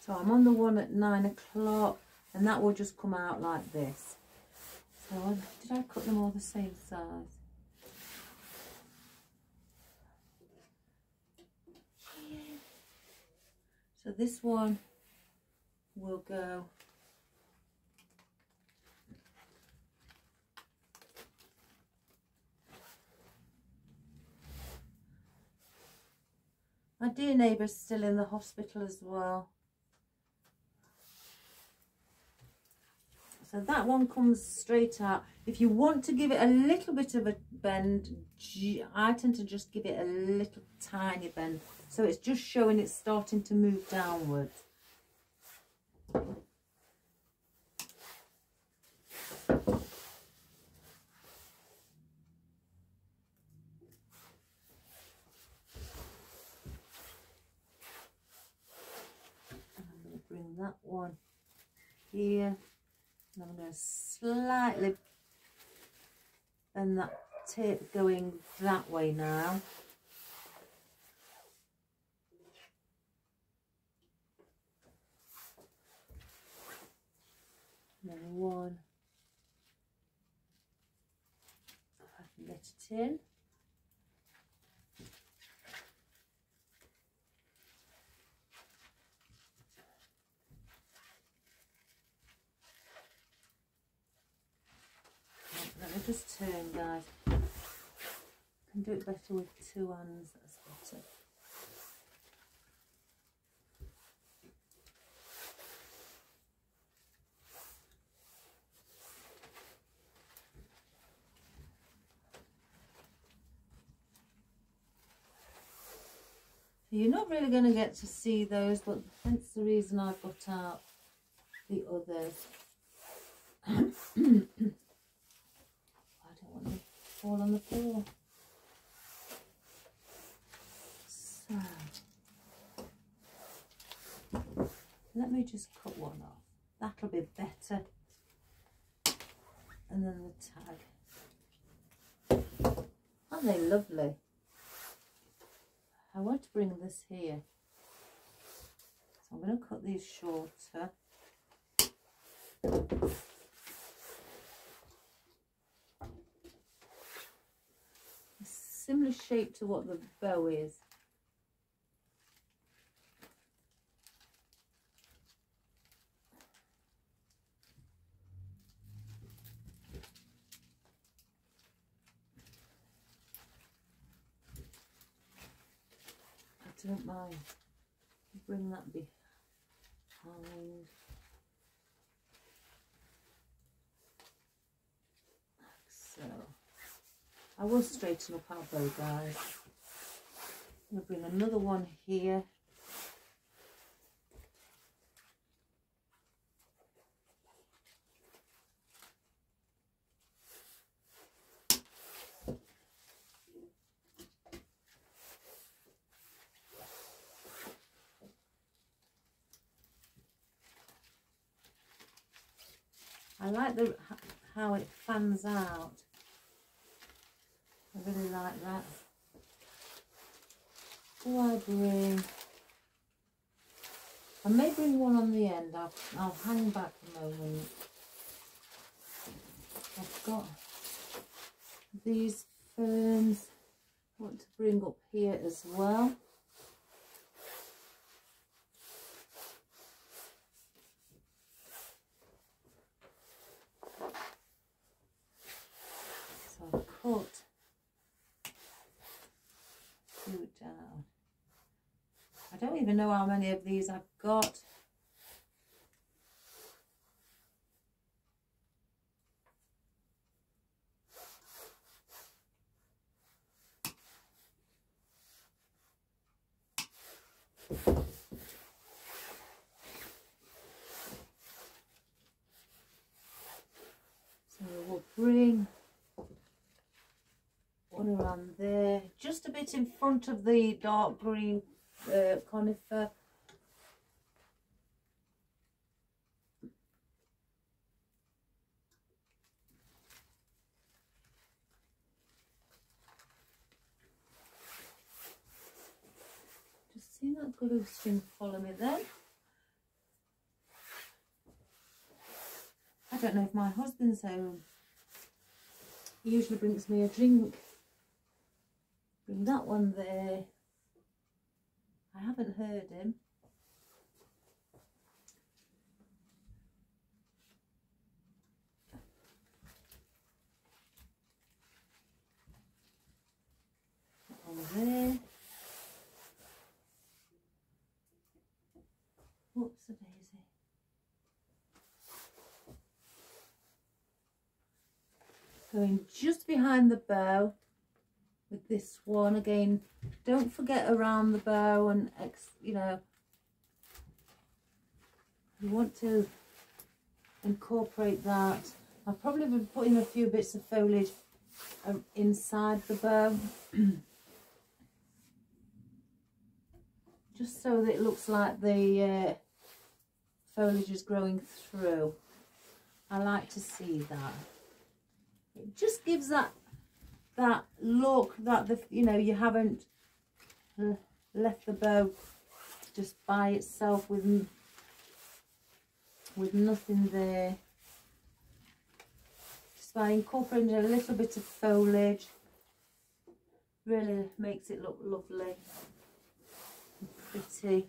So I'm on the one at 9 o'clock, and that will just come out like this. So did I cut them all the same size? So this one will go my dear neighbour's still in the hospital as well. So that one comes straight out. If you want to give it a little bit of a bend, I tend to just give it a little tiny bend. So it's just showing it's starting to move downwards. I'm going to bring that one here. And I'm going to slightly bend that tip going that way now. And then one, if I can get it in. Let me just turn, guys. I can do it better with 2 hands, that's better. You're not really going to get to see those, but hence the reason I've got out the others. I don't want them to fall on the floor. So, let me just cut one off. That'll be better. And then the tag. Aren't they lovely? I want to bring this here. So I'm going to cut these shorter. Similar shape to what the bow is. I don't mind. Bring that behind. Like so. I will straighten up our bow, guys. I'm going to bring another one here. I like how it fans out. I really like that. Do I bring? I may bring one on the end. I'll hang back a moment. I've got these ferns I want to bring up here as well. So I've cut two down. I don't even know how many of these I've got. So we'll bring one around there, just a bit in front of the dark green conifer. Just see that glue string follow me then. I don't know if my husband's home. He usually brings me a drink. Bring that one there. I haven't heard him. That one there. Whoops, a daisy. Going just behind the bow with this one again. Don't forget around the bow, and you know, you want to incorporate that. I'll probably be putting a few bits of foliage inside the bow just so that it looks like the foliage is growing through. I like to see that. It just gives that look that you haven't left the bow just by itself with nothing there. Just by incorporating a little bit of foliage, really makes it look lovely and pretty.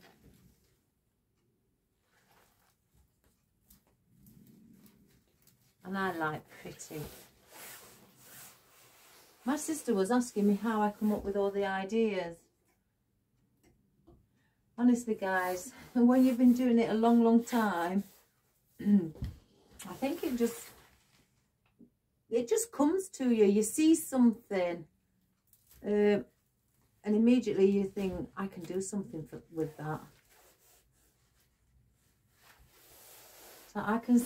And I like pretty. My sister was asking me how I come up with all the ideas. Honestly, guys, when you've been doing it a long time, I think it just comes to you. You see something and and immediately you think, I can do something with that. So I can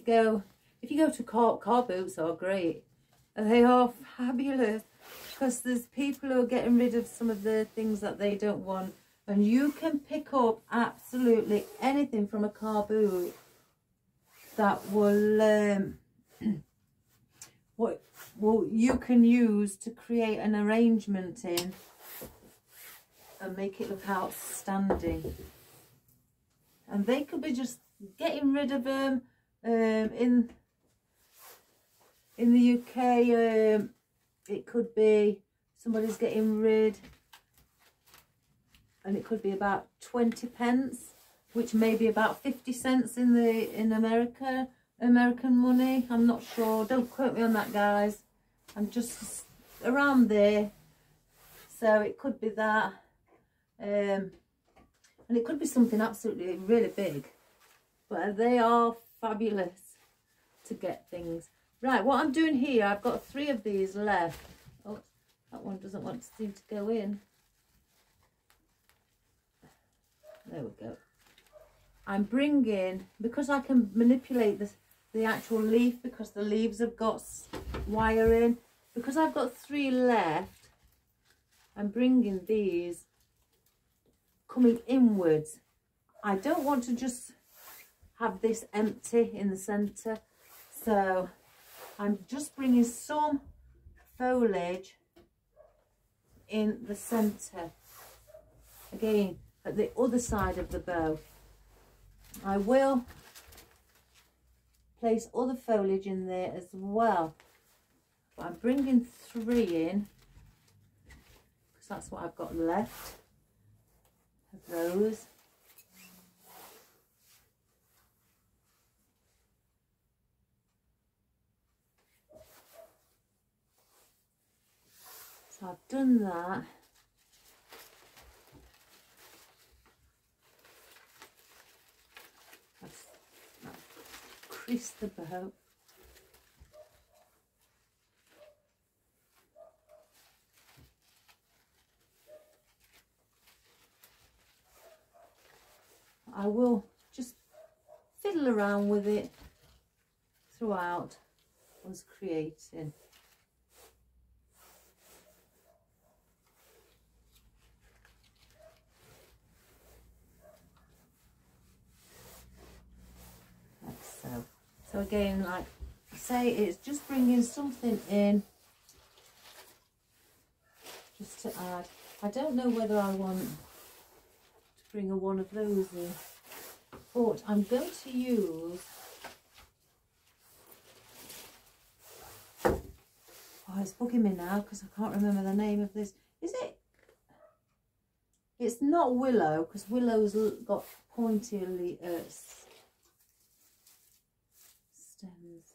go, if you go to car boots are great. They are fabulous, because there's people who are getting rid of some of the things that they don't want, and you can pick up absolutely anything from a car boot that will what you can use to create an arrangement in and make it look outstanding. And they could be just getting rid of them. In the UK, it could be somebody's getting rid, and it could be about 20 pence, which may be about 50 cents in American money. I'm not sure, don't quote me on that, guys. I'm just around there. So it could be that, and it could be something absolutely really big, but they are fabulous to get things. Right, what I'm doing here, I've got 3 of these left. Oh, that one doesn't want to seem to go in. There we go. I'm bringing, because I can manipulate the actual leaf, because the leaves have got wire in, because I've got 3 left, I'm bringing these coming inwards. I don't want to just have this empty in the centre, so I'm just bringing some foliage in the centre, again at the other side of the bow. I will place other foliage in there as well, but I'm bringing 3 in because that's what I've got left of those. So I've done that. I've creased the bow. I will just fiddle around with it throughout I was creating. So again, like I say, it's just bringing something in just to add. I don't know whether I want to bring one of those in, but I'm going to use, oh, it's bugging me now because I can't remember the name of this. Is it? It's not willow, because willow's got pointy stems.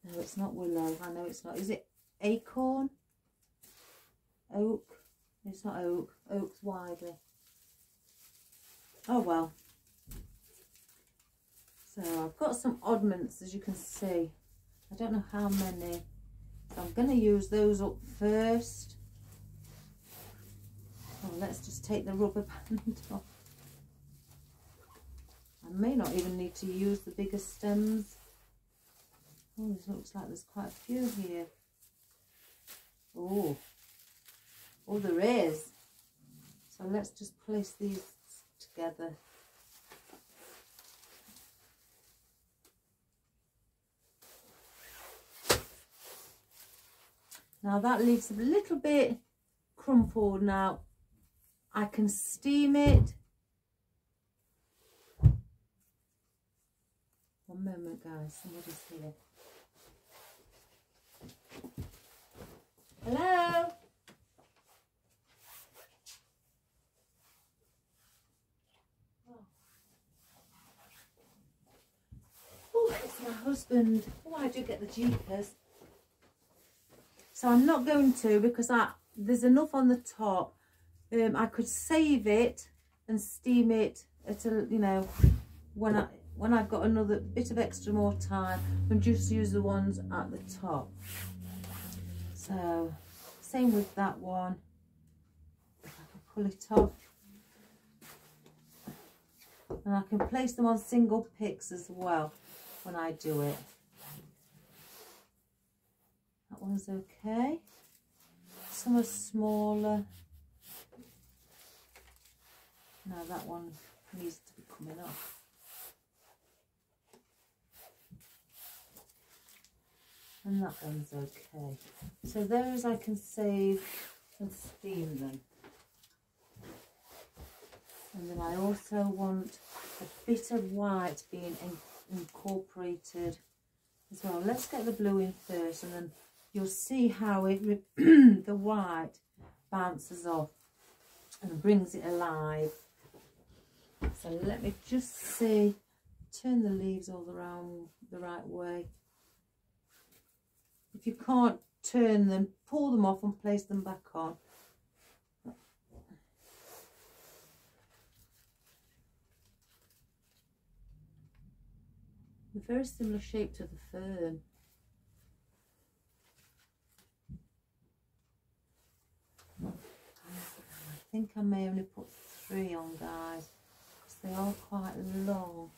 No, it's not willow. I know it's not. Is it acorn? Oak? It's not oak. Oak's wider. Oh well. So I've got some oddments, as you can see. I don't know how many. So I'm going to use those up first. Oh, let's just take the rubber band off. I may not even need to use the bigger stems. Oh, this looks like there's quite a few here. Oh, there is. So let's just place these together. Now that leaves a little bit crumpled. Now I can steam it. One moment, guys, somebody's here. Hello? Oh, it's my husband. Oh, I do get the jeepers. So I'm not going to, because there's enough on the top. I could save it and steam it at a, you know, when I've got another bit of extra more time, and just use the ones at the top. So same with that one. pull it off. And I can place them on single picks as well when I do it. That one's okay. Some are smaller. No, that one needs to be coming off. And that one's okay. So those I can save and steam them. And then I also want a bit of white being incorporated as well. Let's get the blue in first, and then you'll see how it the white bounces off and brings it alive. So let me just see, turn the leaves all around the right way. If you can't turn them, pull them off and place them back on. They're very similar shape to the fern. I think I may only put 3 on, guys, because they are quite long.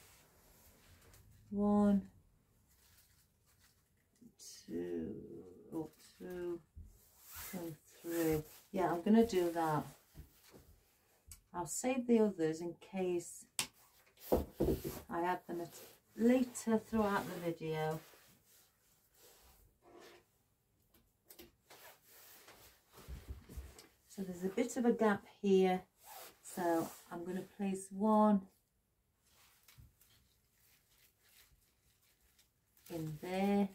1, 2, oh, 2 and 3. Yeah, I'm going to do that. I'll save the others in case I add them later throughout the video. So there's a bit of a gap here, so I'm going to place 1 in there.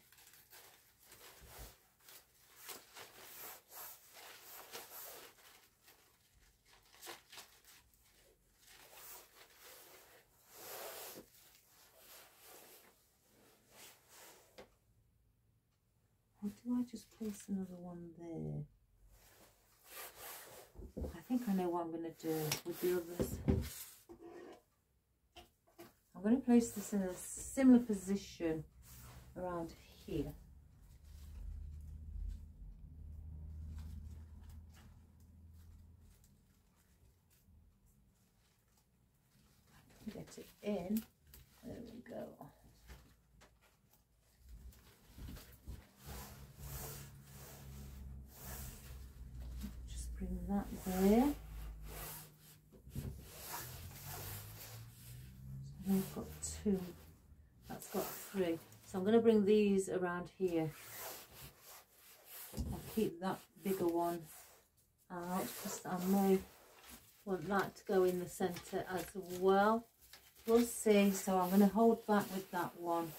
Or do I just place another one there? I think I know what I'm going to do with the others. I'm going to place this in a similar position around here. I can get it in. There we go. Bring that there. So we've got 2. That's got 3. So I'm going to bring these around here. I'll keep that bigger one out because I may want that to go in the centre as well. We'll see. So I'm going to hold back with that one.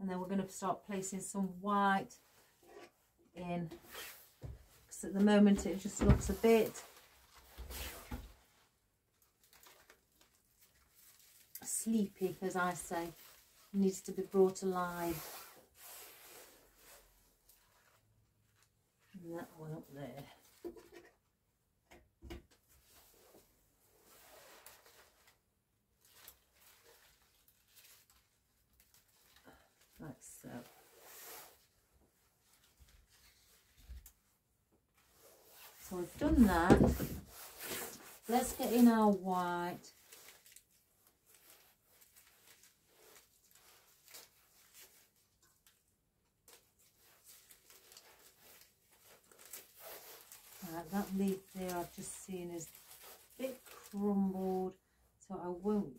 And then we're going to start placing some white in. At the moment it just looks a bit sleepy, as I say. It needs to be brought alive. And that one up there. Like so. So we've done that. Let's get in our white. Right, that leaf there I've just seen is a bit crumbled, so I won't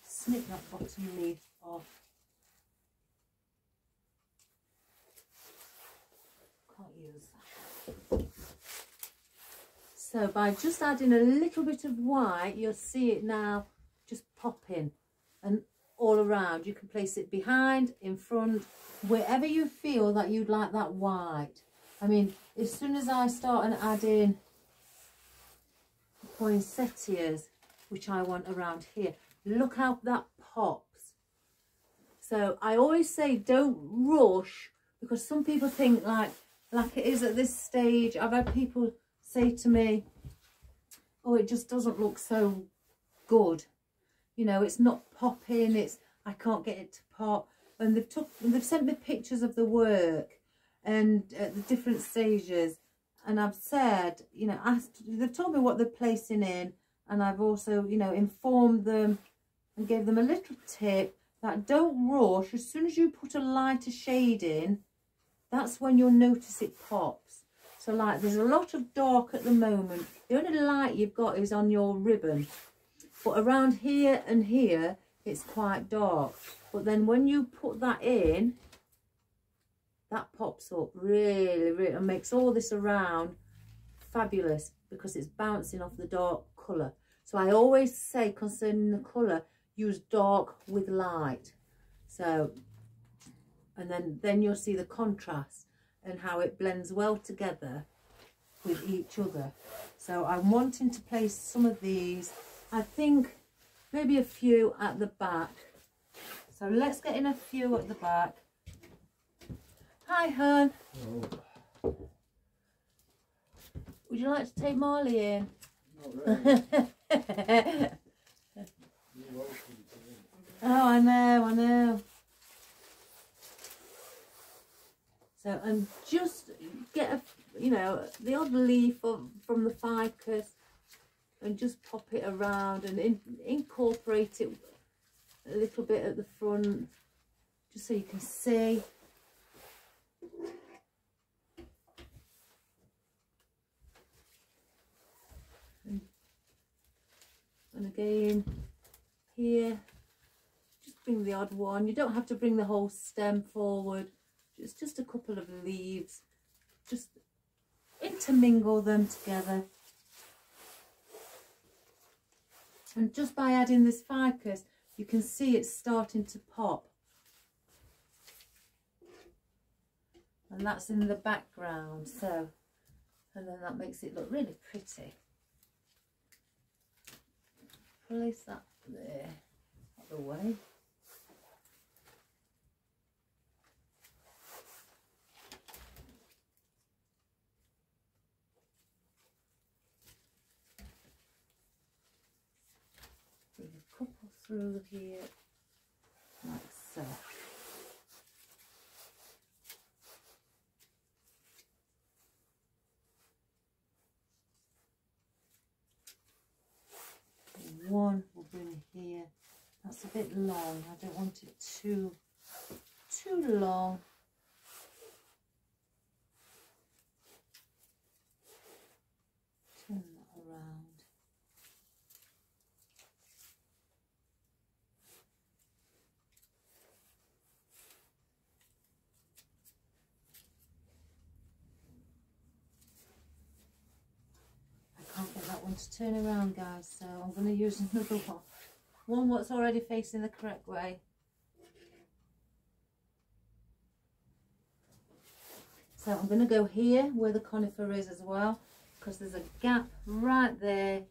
snip that bottom leaf off. Can't use that. So by just adding a little bit of white, you'll see it now just popping and all around. You can place it behind, in front, wherever you feel that you'd like that white. I mean, as soon as I start and add in poinsettias, which I want around here, look how that pops. So I always say don't rush, because some people think like it is at this stage. I've had people say to me, oh, it just doesn't look so good, you know, it's not popping, I can't get it to pop. And they've sent me pictures of the work and at the different stages, and I've said, you know, they've told me what they're placing in, and I've also, you know, informed them and gave them a little tip that don't rush. As soon as you put a lighter shade in, that's when you'll notice it pops. So like there's a lot of dark at the moment. The only light you've got is on your ribbon. But around here and here, it's quite dark. But then when you put that in, that pops up really, really, and makes all this around fabulous because it's bouncing off the dark colour. So I always say concerning the colour, use dark with light. So, and then you'll see the contrast and how it blends well together with each other. So I'm wanting to place some of these, I think maybe a few at the back. So let's get in a few at the back. Hi, hon. Oh. Would you like to take Marley in? Not really. Oh, I know. So, and just get a, you know, the odd leaf from the ficus and just pop it around and incorporate it a little bit at the front, just so you can see. And again, here, just bring the odd one. You don't have to bring the whole stem forward. It's just a couple of leaves. Just intermingle them together. And just by adding this ficus, you can see it's starting to pop. And that's in the background. So, and then that makes it look really pretty. Place that there, out of the way. Bring a couple through here, like so. One we'll bring here. That's a bit long. I don't want it too long. Turn that around. Can't get that one to turn around, guys, so I'm going to use another one that's already facing the correct way. So I'm going to go here where the conifer is as well, because there's a gap right there,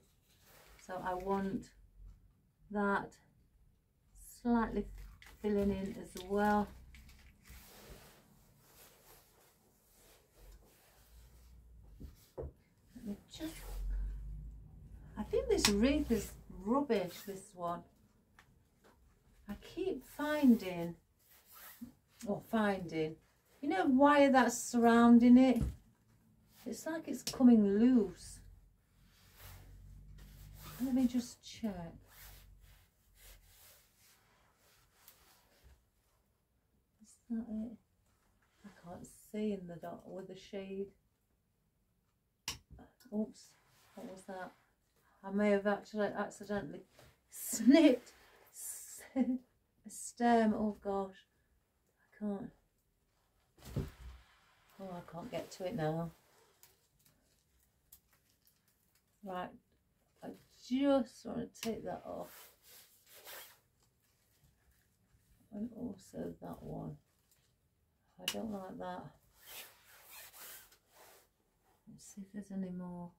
so I want that slightly filling in as well. Let me just, I think this wreath is rubbish, this one. I keep finding, you know, wire that's surrounding it. It's like it's coming loose. Let me just check. Is that it? I can't see in the dark with the shade. Oops, what was that? I may have actually accidentally snipped a stem. Oh gosh, I can't. Oh, I can't get to it now. Right, I just want to take that off. And also that one. I don't like that. Let's see if there's any more.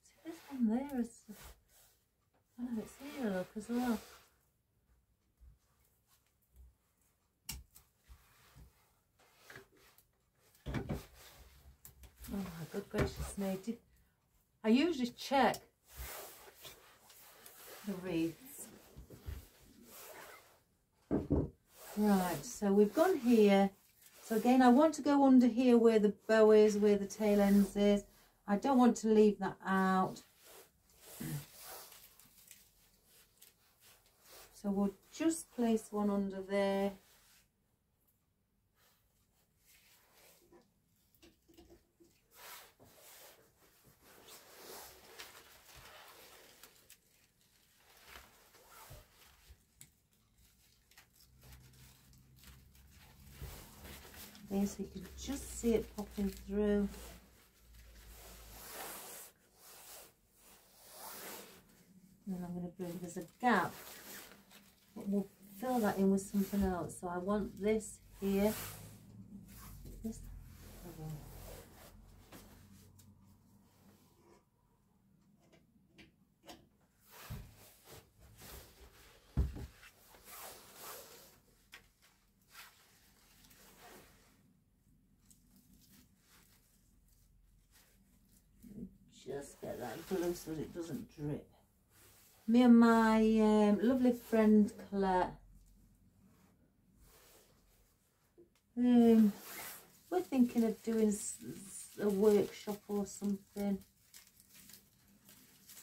See, this one there is, oh, it's here, look, as well. Oh my good gracious me. I usually check the wreaths. Right, so we've gone here. So again, I want to go under here where the bow is, where the tail ends is. I don't want to leave that out. So we'll just place one under there. There, so you can just see it popping through. And then I'm going to bring, there's a gap, but we'll fill that in with something else. So I want this here. This, just get that glue so that it doesn't drip. Me and my lovely friend Claire, we're thinking of doing a workshop or something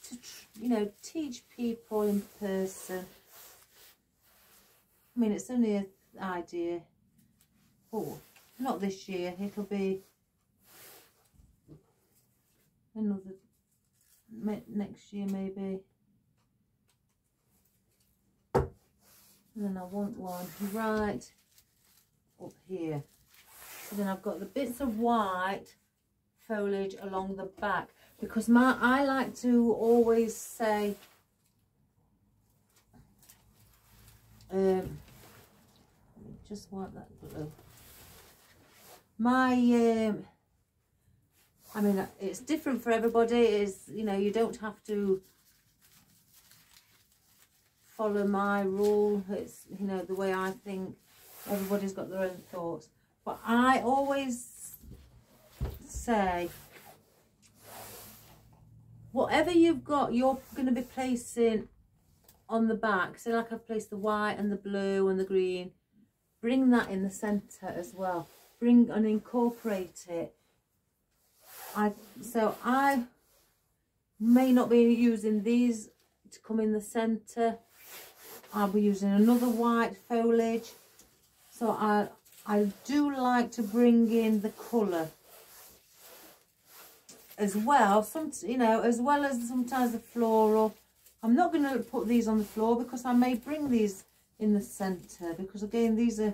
to, you know, teach people in person. I mean, it's only an idea. Oh, not this year. It'll be another next year maybe. And then I want one right up here. So then I've got the bits of white foliage along the back, because I like to always say let me just wipe that glue. I mean, it's different for everybody. It's, you know, you don't have to follow my rule. It's, you know, the way I think. Everybody's got their own thoughts. But I always say, whatever you've got, you're going to be placing on the back. So like I've placed the white and the blue and the green. Bring that in the centre as well. Bring and incorporate it. So I may not be using these to come in the centre. I'll be using another white foliage. So I do like to bring in the colour as well. You know, as well as sometimes the floral. I'm not going to put these on the floor because I may bring these in the centre, because again, these are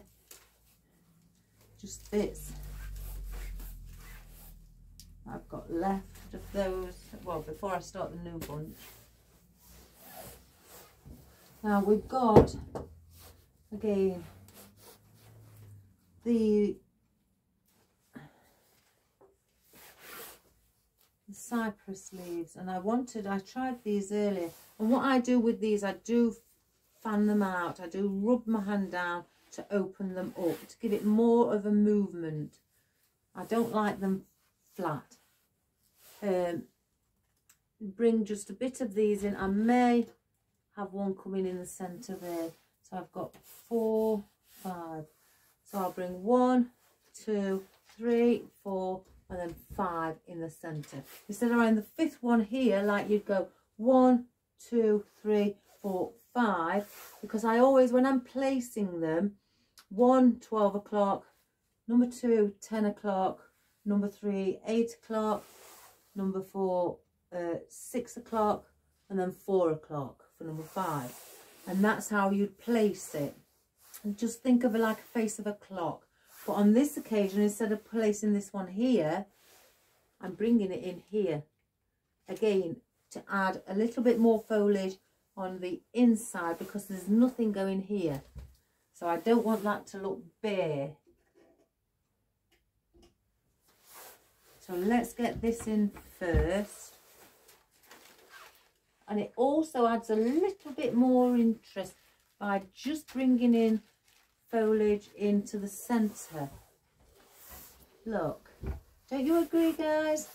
just bits I've got left of those, well, before I start the new bunch. Now we've got, again, the cypress leaves, and I tried these earlier, and what I do with these, I do fan them out. I do rub my hand down to open them up, to give it more of a movement. I don't like them flat. Bring just a bit of these in. I may have one coming in the centre there. So I've got 4, 5. So I'll bring 1, 2, 3, 4, and then 5 in the centre. Instead of around the 5th one here, like you'd go 1, 2, 3, 4, 5. Because I always, when I'm placing them, 1, 12 o'clock, number 2, 10 o'clock, number 3, 8 o'clock, number 4, 6 o'clock, and then 4 o'clock for number 5. And that's how you'd place it. And just think of it like a face of a clock. But on this occasion, instead of placing this one here, I'm bringing it in here. Again, to add a little bit more foliage on the inside, because there's nothing going here. So I don't want that to look bare. So let's get this in first. And it also adds a little bit more interest by just bringing in foliage into the centre. Look, don't you agree, guys?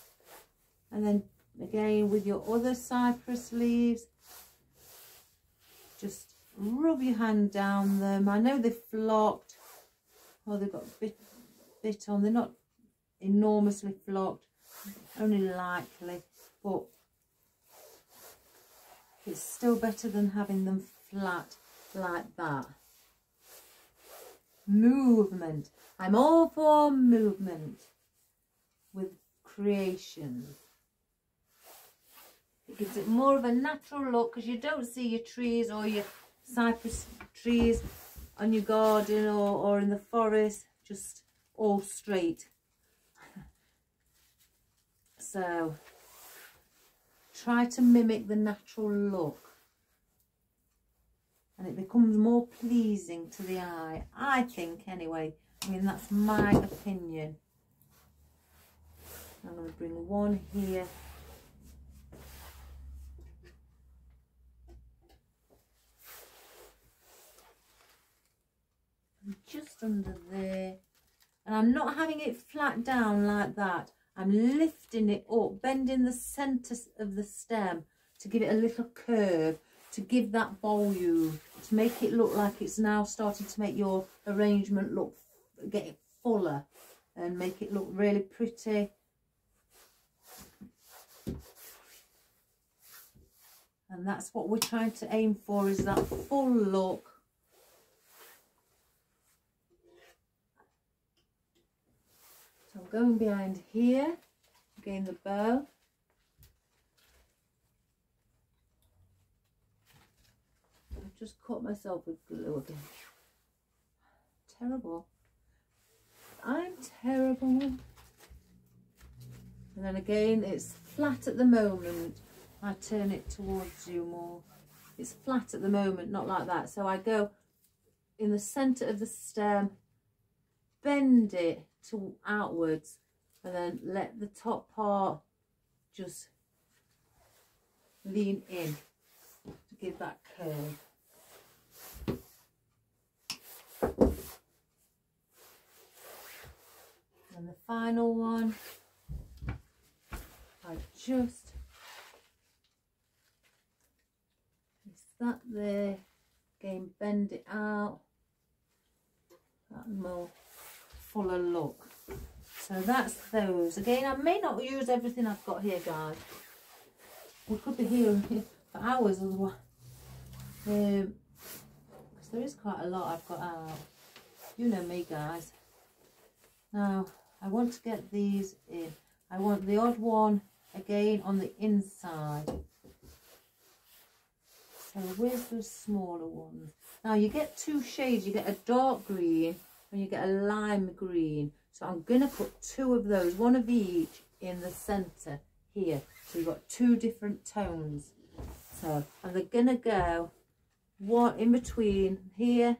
And then again with your other cypress leaves, just rub your hand down them. I know they've flocked, or they've got a bit, fit on. They're not enormously flocked, only lightly, but it's still better than having them flat like that. Movement. I'm all for movement with creation. It gives it more of a natural look, because you don't see your trees or your cypress trees on your garden or in the forest just all straight. So try to mimic the natural look, and it becomes more pleasing to the eye, I think, anyway. I mean, that's my opinion. I'm going to bring one here. And just under there. And I'm not having it flat down like that. I'm lifting it up, bending the centre of the stem to give it a little curve, to give that volume, to make it look like it's now starting to make your arrangement look, get it fuller and make it look really pretty. And that's what we're trying to aim for, is that full look. So I'm going behind here, again the bow. I've just caught myself with glue again. Terrible. I'm terrible. And then again, it's flat at the moment. I turn it towards you more. It's flat at the moment, not like that. So I go in the centre of the stem, bend it to outwards, and then let the top part just lean in to give that curve. And the final one, I just place that there, again bend it out, that more fuller look. So that's those. Again, I may not use everything I've got here, guys. We could be here for hours otherwise. Because there is quite a lot I've got out. You know me, guys. Now, I want to get these in. I want the odd one again on the inside. So where's the smaller ones? Now you get two shades. You get a dark green and you get a lime green. So I'm going to put two of those, one of each, in the centre here. So you've got two different tones. So, and they're going to go one in between here,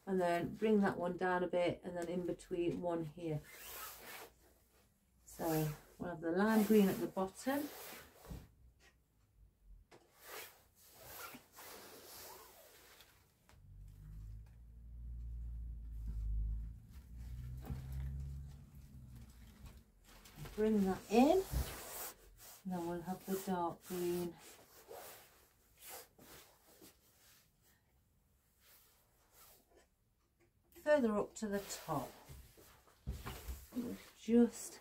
and then bring that one down a bit, and then in between one here. So we'll have the lime green at the bottom. Bring that in, and then we'll have the dark green. Further up to the top, we'll just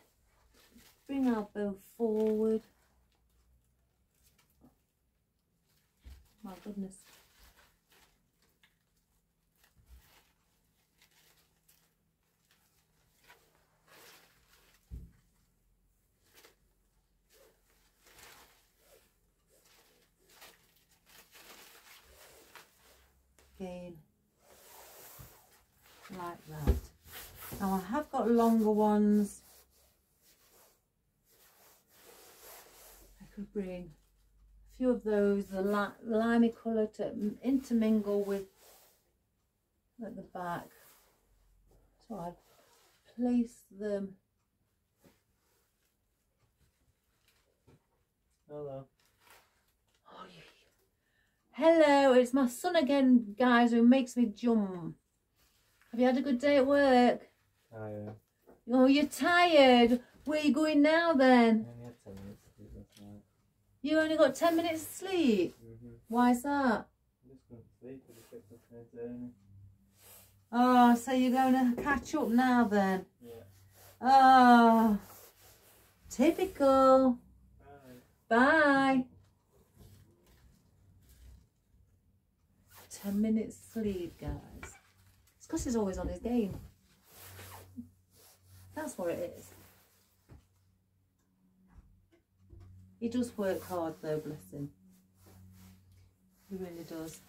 bring our bow forward. My goodness. Again, like that. Now I have got longer ones. I could bring a few of those, the limey colour, to intermingle with at the back. So I place them. Hello. Hello, it's my son again, guys, who makes me jump. Have you had a good day at work? Oh, yeah. Oh, you're tired. Where are you going now then? I only had 10 minutes to sleep last night. You only got 10 minutes of sleep? Why is that? I just couldn't sleep. I just kept up my journey. Oh, so you're going to catch up now then? Yeah. Oh, typical. Bye. 10 minutes sleep, guys. It's because he's always on his game. That's what it is. He does work hard though, bless him. He really does.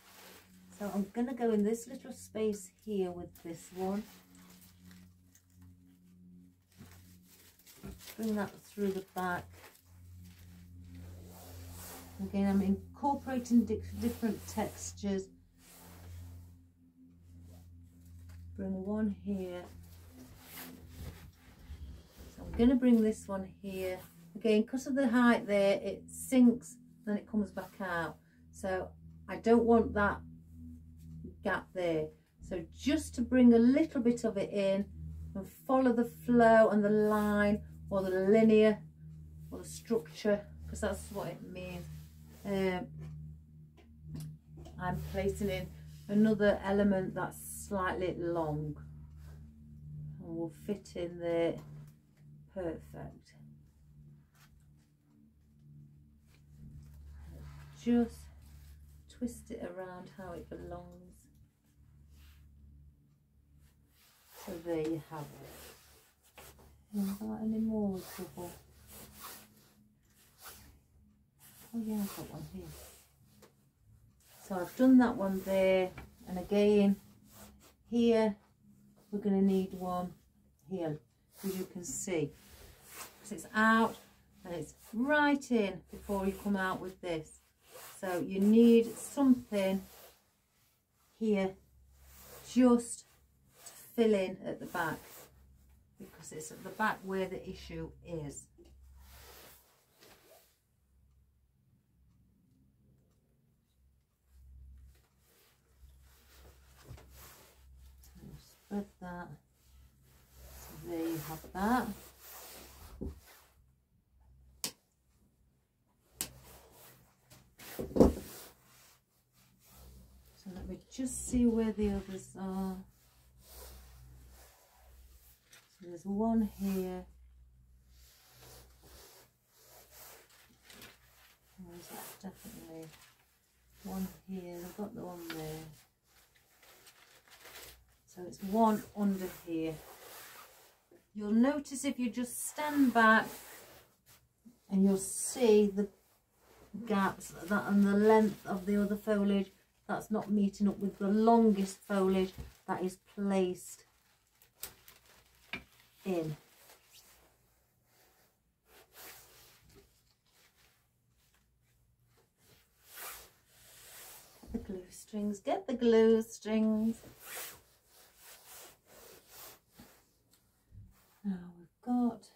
So I'm going to go in this little space here with this one. Bring that through the back. Again, I'm incorporating different textures. Bring one here. So I'm going to bring this one here. Again, because of the height there, it sinks, then it comes back out. So I don't want that gap there. So just to bring a little bit of it in and follow the flow and the line or the linear or the structure, because that's what it means. I'm placing in another element that's slightly long and will fit in there perfect. Just twist it around how it belongs. So there you have it. Without any more trouble. Oh yeah, I've got one here. So I've done that one there, and again here we're going to need one here, as you can see, because it's out and it's right in before you come out with this. So you need something here just to fill in at the back, because it's at the back where the issue is. Spread that. So there you have that. So let me just see where the others are. So there's one here. Oh, is it definitely one here? I've got the one there. So it's one under here. You'll notice if you just stand back and you'll see the gaps that and the length of the other foliage that's not meeting up with the longest foliage that is placed in. The glue strings, get the glue strings. Now we've got,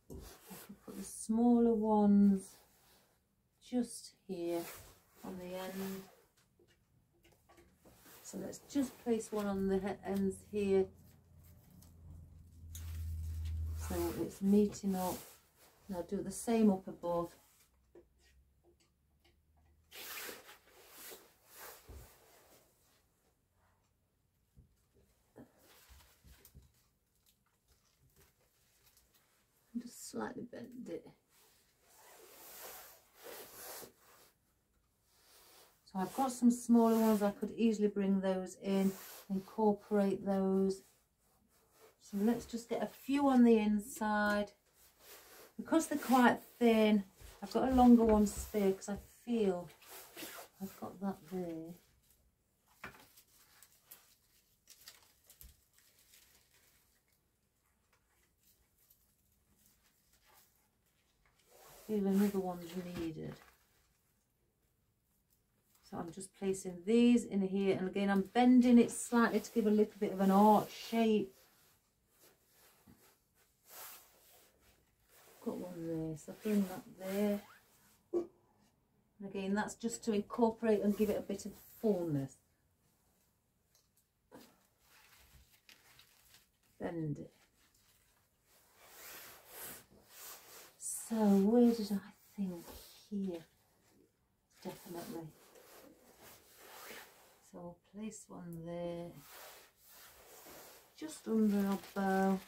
I can put the smaller ones just here on the end. So let's just place one on the ends here, so it's meeting up. And I'll do the same up above. Just slightly bend it. So I've got some smaller ones, I could easily bring those in, incorporate those. So let's just get a few on the inside. Because they're quite thin, I've got a longer one spare because I feel I've got that there. I feel another one's needed. So I'm just placing these in here, and again I'm bending it slightly to give a little bit of an arch shape. Got one there, so bring that there. And again, that's just to incorporate and give it a bit of fullness. Bend it. So where did I think? Here, definitely. So I'll place one there, just under our bow.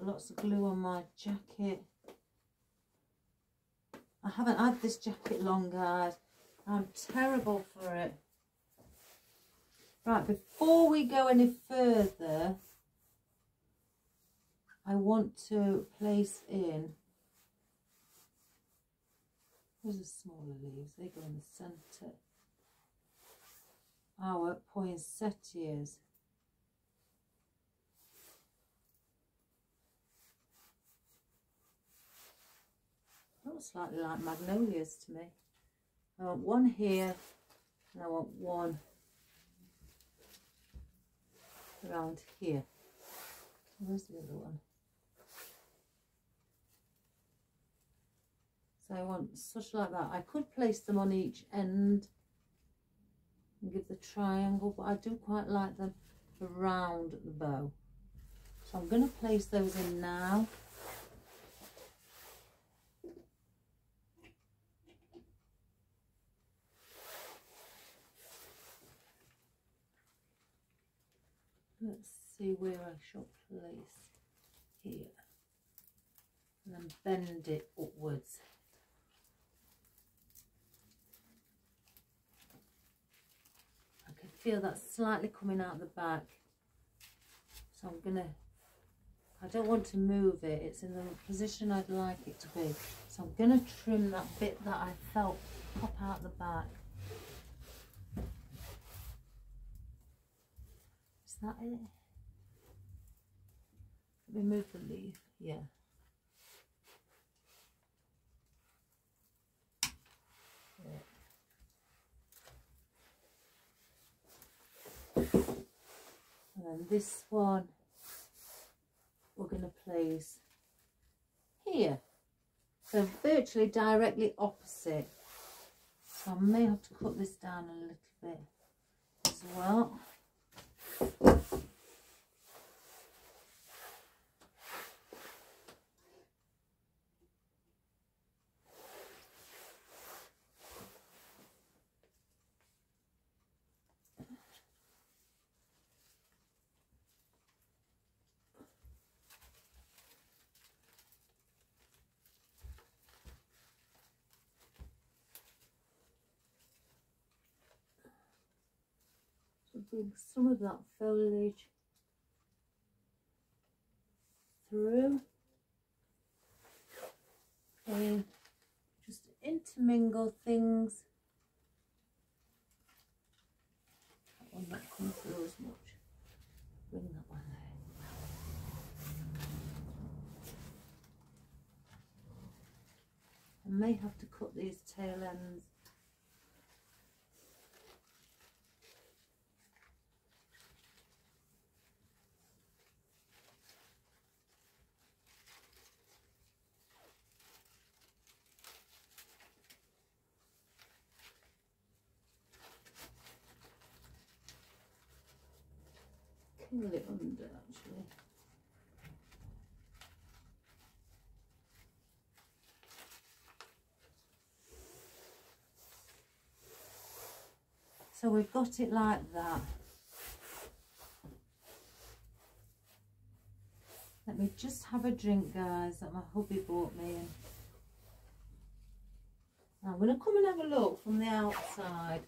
lots of glue on my jacket. I haven't had this jacket long, guys. I'm terrible for it. Right, before we go any further, I want to place in, where's the smaller leaves? They go in the centre. Our poinsettias. Looks slightly like magnolias to me. I want one here and I want one around here. Where's the other one? So I want such like that. I could place them on each end and give the triangle, but I do quite like them around the bow. So I'm going to place those in now. Let's see where I shall place here. And then bend it upwards. I can feel that slightly coming out the back. So I'm gonna, I don't want to move it. It's in the position I'd like it to be. So I'm gonna trim that bit that I felt pop out the back. Is that it? Let me move the leaf. Yeah. And then this one we're going to place here. So virtually directly opposite. So I may have to cut this down a little bit as well. Bring some of that foliage through and just intermingle things. That one not come through as much. Bring that one there. I may have to cut these tail ends. Pull it under actually. So we've got it like that. Let me just have a drink, guys, that my hubby bought me. Now I'm going to come and have a look from the outside.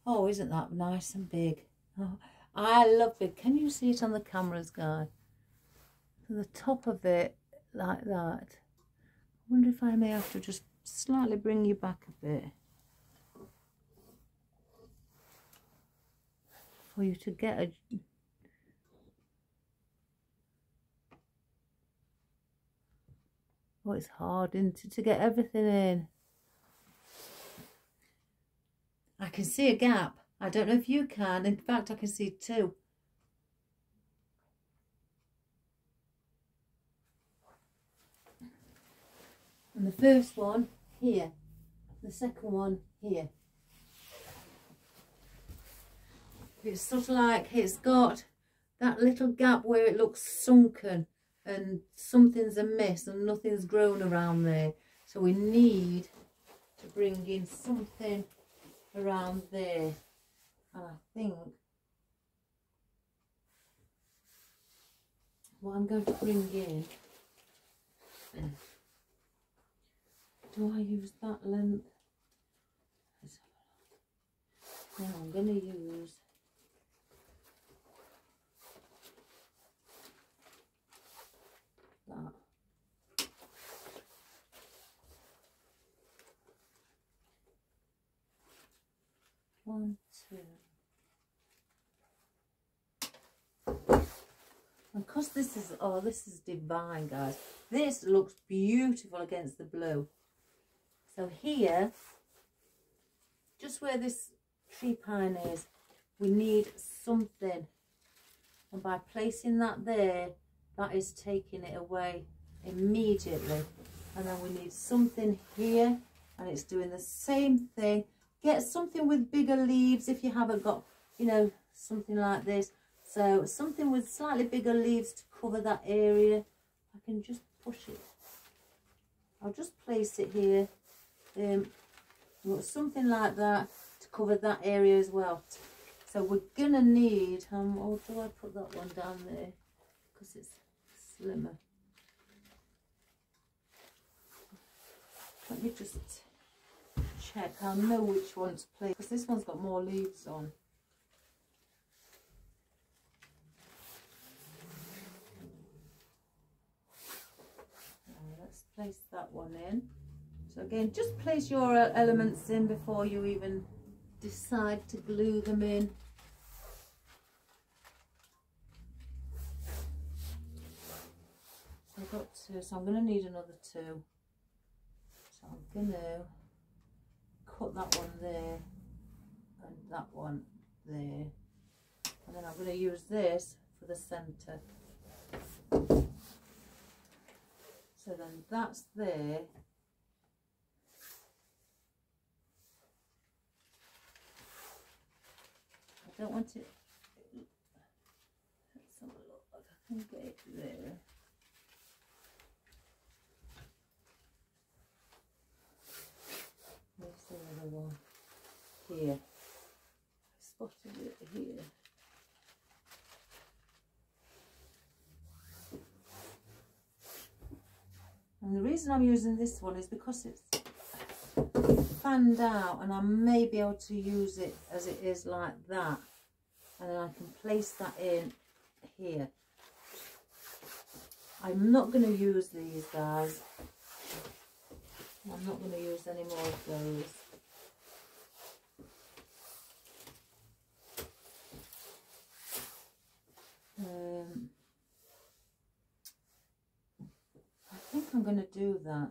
Oh, isn't that nice and big? Oh, I love it. Can you see it on the cameras, guys? To the top of it, like that. I wonder if I may have to just slightly bring you back a bit. For you to get a... Oh, it's hard, isn't it, to get everything in. I can see a gap. I don't know if you can. In fact, I can see two. And the first one here. The second one here. It's sort of like it's got that little gap where it looks sunken and something's amiss and nothing's grown around there. So we need to bring in something around there, and I think what I'm going to bring in, do I use that length? No, I'm going to use that. One, two. And because this is, oh, this is divine, guys. This looks beautiful against the blue. So here, just where this tree pine is, we need something. And by placing that there, that is taking it away immediately. And then we need something here, and it's doing the same thing. Get something with bigger leaves if you haven't got, you know, something like this. So something with slightly bigger leaves to cover that area. I can just push it. I'll just place it here. Something like that to cover that area as well. So we're gonna need, or do I put that one down there because it's slimmer? Let me just check. I'll know which one to place because this one's got more leaves on. Let's place that one in. So again, just place your elements in before you even decide to glue them in. So I've got two, so I'm going to need another two. So I'm going to cut that one there and that one there. And then I'm going to use this for the centre. So then that's there. I don't want it. Let's have a look. I can get it there. Where's the other one? Here. I spotted it here. And the reason I'm using this one is because it's fanned out, and I may be able to use it as it is like that, and then I can place that in here. I'm not going to use these, guys. I'm not going to use any more of those. I think I'm going to do that.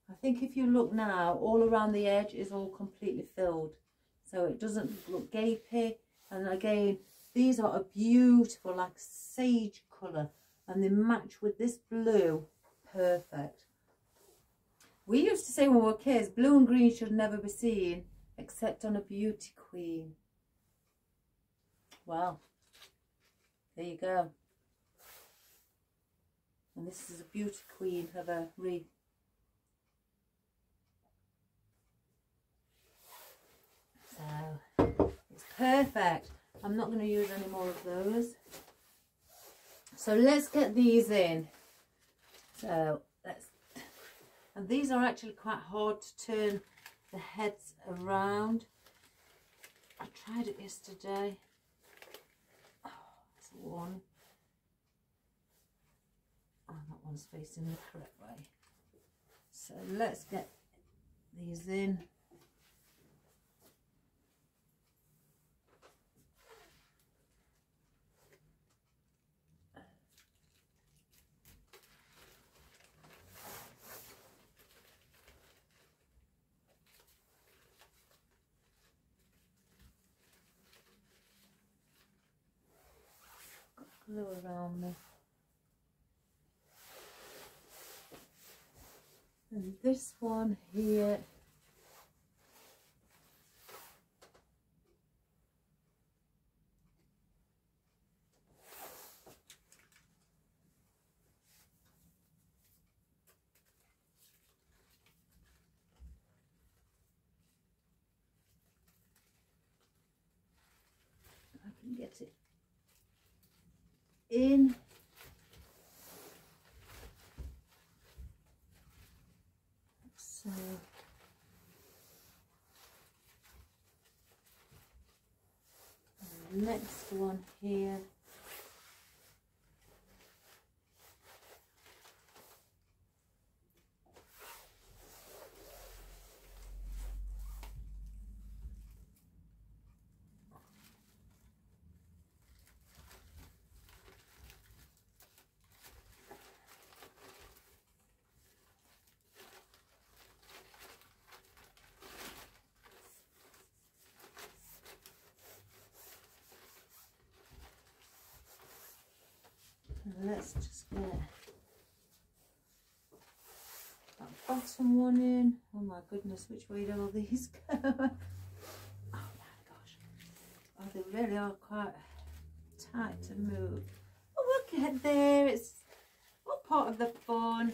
I think if you look now, all around the edge is all completely filled, so it doesn't look gapey. And again, these are a beautiful, like sage colour, and they match with this blue perfect. We used to say when we were kids, blue and green should never be seen except on a beauty queen. Well, there you go. And this is a beauty queen of a wreath. So it's perfect. I'm not going to use any more of those. So let's get these in. So let's, and these are actually quite hard to turn the heads around. I tried it yesterday. Oh, that's one. Oh, that one's facing the correct way. So let's get these in. Glue around me. And this one here, get it in. So the next one here. Let's just get that bottom one in. Oh my goodness, which way do all these go? Oh my gosh. Oh, they really are quite tight to move. Oh, look at there. It's all part of the fun.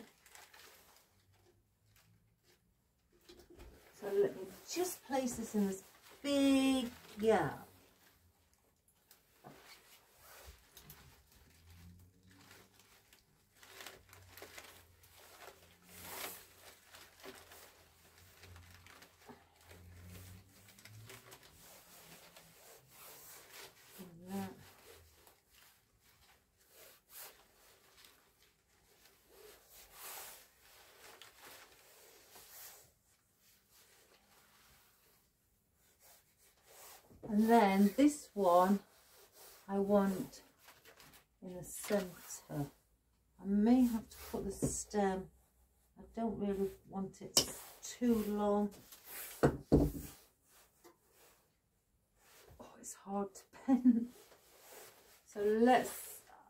So let me just place this in this big gap. And then this one I want in the centre. I may have to put the stem. I don't really want it too long. Oh, it's hard to bend. So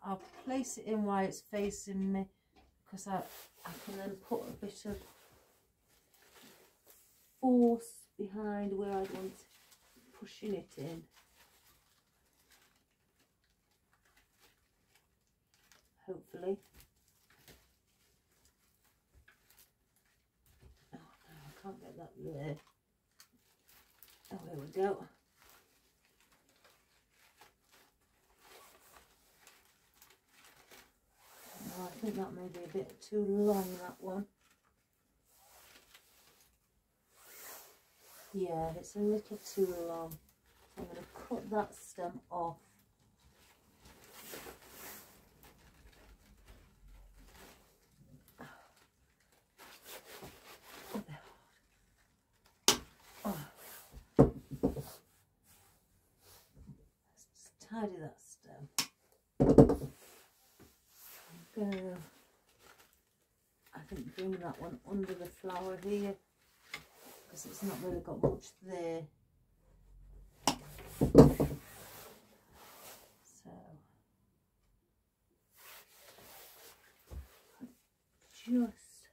I'll place it in while it's facing me, because I can then put a bit of force behind where I want it. Pushing it in. Hopefully. Oh no, I can't get that there. Oh, here we go. Oh, I think that may be a bit too long, that one. Yeah, it's a little too long. I'm going to cut that stem off. Oh, they're hard. Oh. Let's just tidy that stem. I'm going to, I think, bring that one under the flower here, because it's not really got much there. So just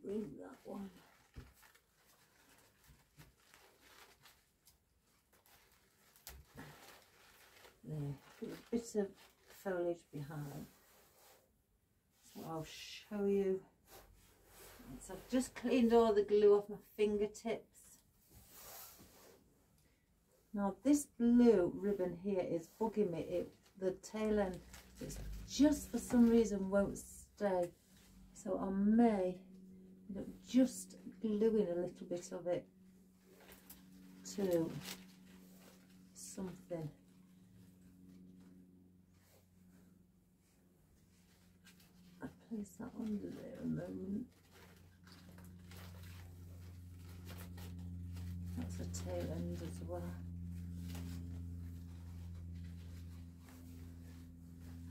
bring that one. There, put a bit of foliage behind. So I'll show you. So I've just cleaned all the glue off my fingertips. Now this blue ribbon here is bugging me. The tail end, it's just for some reason won't stay. So I may end up just gluing a little bit of it to something. I place that under there a moment. That's the tail end as well.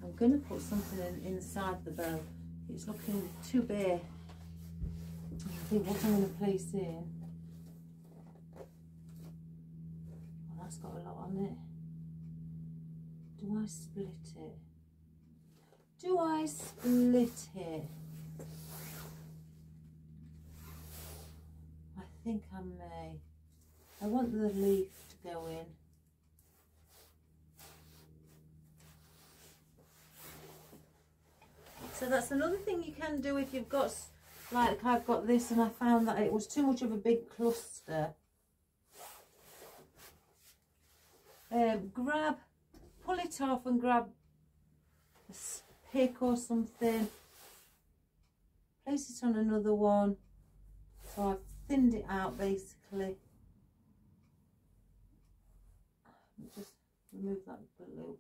I'm going to put something inside the bow. It's looking too bare. I think what I'm going to place in. Oh, that's got a lot on it. Do I split it? Do I split it? I think I may. I want the leaf to go in. So that's another thing you can do if you've got, like I've got this and I found that it was too much of a big cluster. pull it off and grab a pick or something, place it on another one. So I've thinned it out basically. Just remove that glue.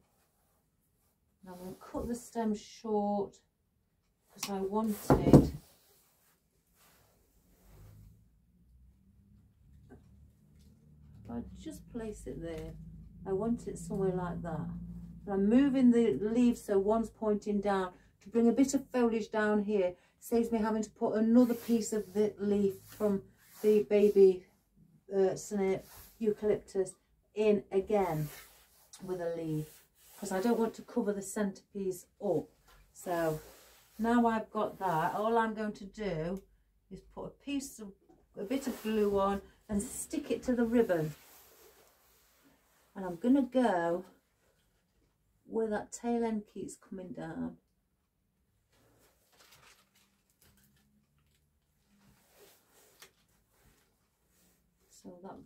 Now I'm going to cut the stem short because I wanted I just place it there. I want it somewhere like that. And I'm moving the leaves so one's pointing down to bring a bit of foliage down here. Saves me having to put another piece of the leaf from the baby eucalyptus in again with a leaf, because I don't want to cover the centerpiece up. So now I've got that, all I'm going to do is put a bit of glue on and stick it to the ribbon. And I'm going to go where that tail end keeps coming down. So that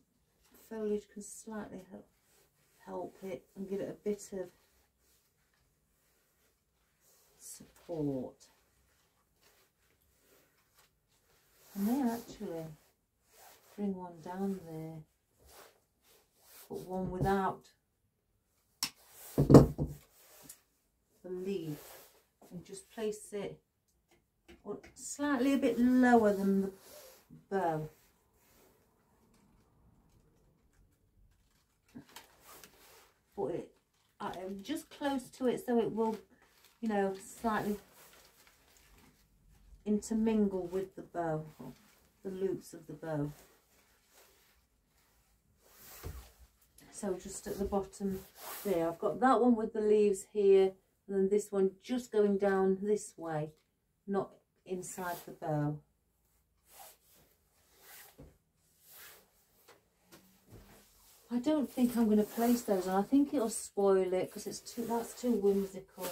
foliage can slightly help it and give it a bit of support. I may actually bring one down there, put one without the leaf and just place it slightly a bit lower than the bow. Put it just close to it so it will, you know, slightly intermingle with the bow, the loops of the bow. So just at the bottom there, I've got that one with the leaves here, and then this one just going down this way, not inside the bow. I don't think I'm going to place those on. I think it'll spoil it because that's too whimsical.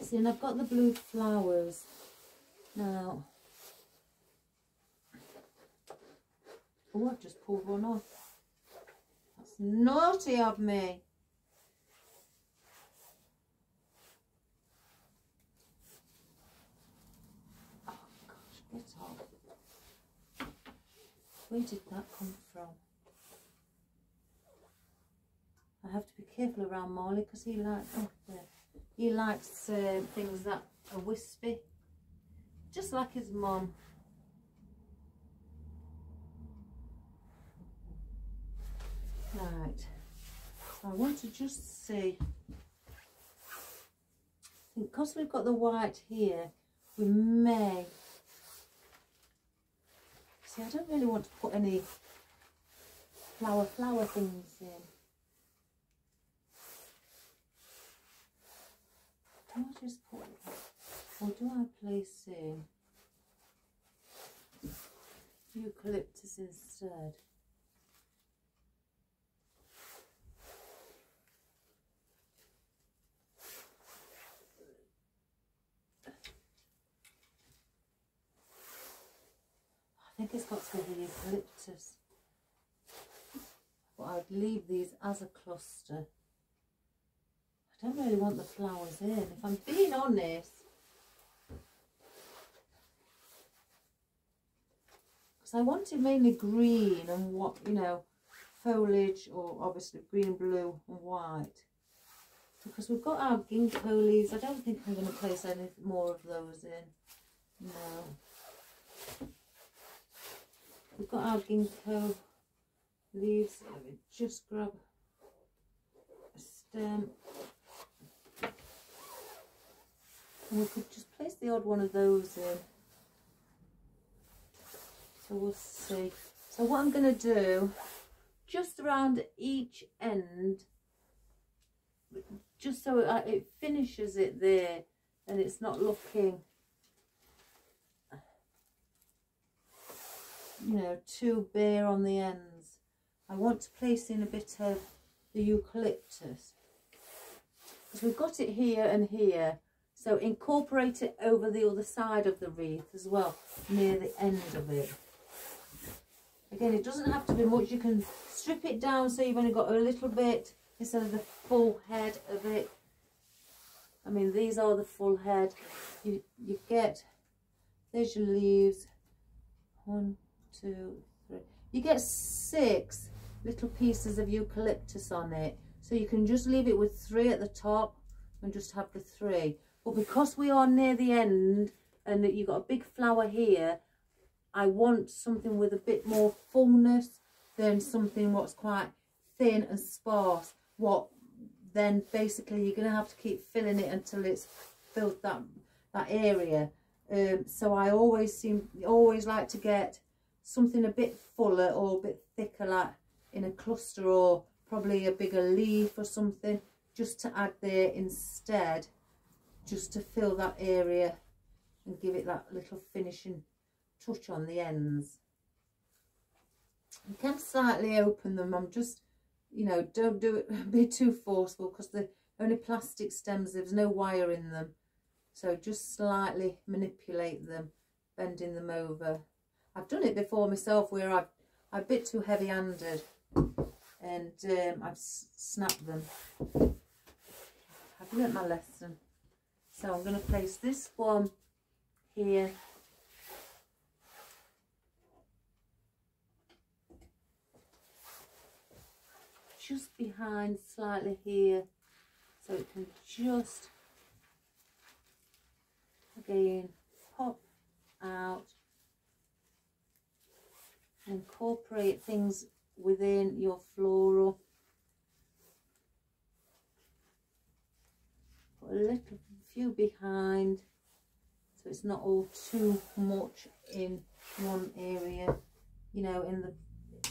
See, and I've got the blue flowers now. Oh, I've just pulled one off. That's naughty of me. Oh gosh, get off. Where did that come from? I have to be careful around Marley because he likes things that are wispy, just like his mum. Right, so I want to just see, because we've got the white here, we may, see, I don't really want to put any flower things in. Do I just put it, or do I place in eucalyptus instead? I think it's got to be the eucalyptus, but I'd leave these as a cluster. I don't really want the flowers in, if I'm being honest. Because I wanted mainly green and what, you know, foliage, or obviously green, blue and white. Because we've got our ginkgo leaves. I don't think I'm going to place any more of those in. No. We've got our ginkgo leaves. Let me just grab a stem. And we could just place the odd one of those in. So we'll see. So what I'm going to do, just around each end, just so it finishes it there and it's not looking, you know, too bare on the ends. I want to place in a bit of the eucalyptus, because we've got it here and here. So incorporate it over the other side of the wreath as well, near the end of it. Again, it doesn't have to be much. You can strip it down so you've only got a little bit instead of the full head of it. I mean, these are the full head. You get, there's your leaves. 1, 2, 3. You get 6 little pieces of eucalyptus on it. So you can just leave it with 3 at the top and just have the 3. But because we are near the end and that you've got a big flower here, I want something with a bit more fullness than something what's quite thin and sparse. What then basically you're going to have to keep filling it until it's filled that area. So I always like to get something a bit fuller or a bit thicker, like in a cluster, or probably a bigger leaf or something, just to add there instead, just to fill that area and give it that little finishing touch on the ends. You can slightly open them. I'm just, you know, don't do it, be too forceful, because they're only plastic stems, there's no wire in them. So just slightly manipulate them, bending them over. I've done it before myself where I'm a bit too heavy-handed and I've snapped them. I've learnt my lesson. So I'm going to place this one here. Just behind slightly here, so it can just again pop out, incorporate things within your floral. Put a little few behind so it's not all too much in one area, you know,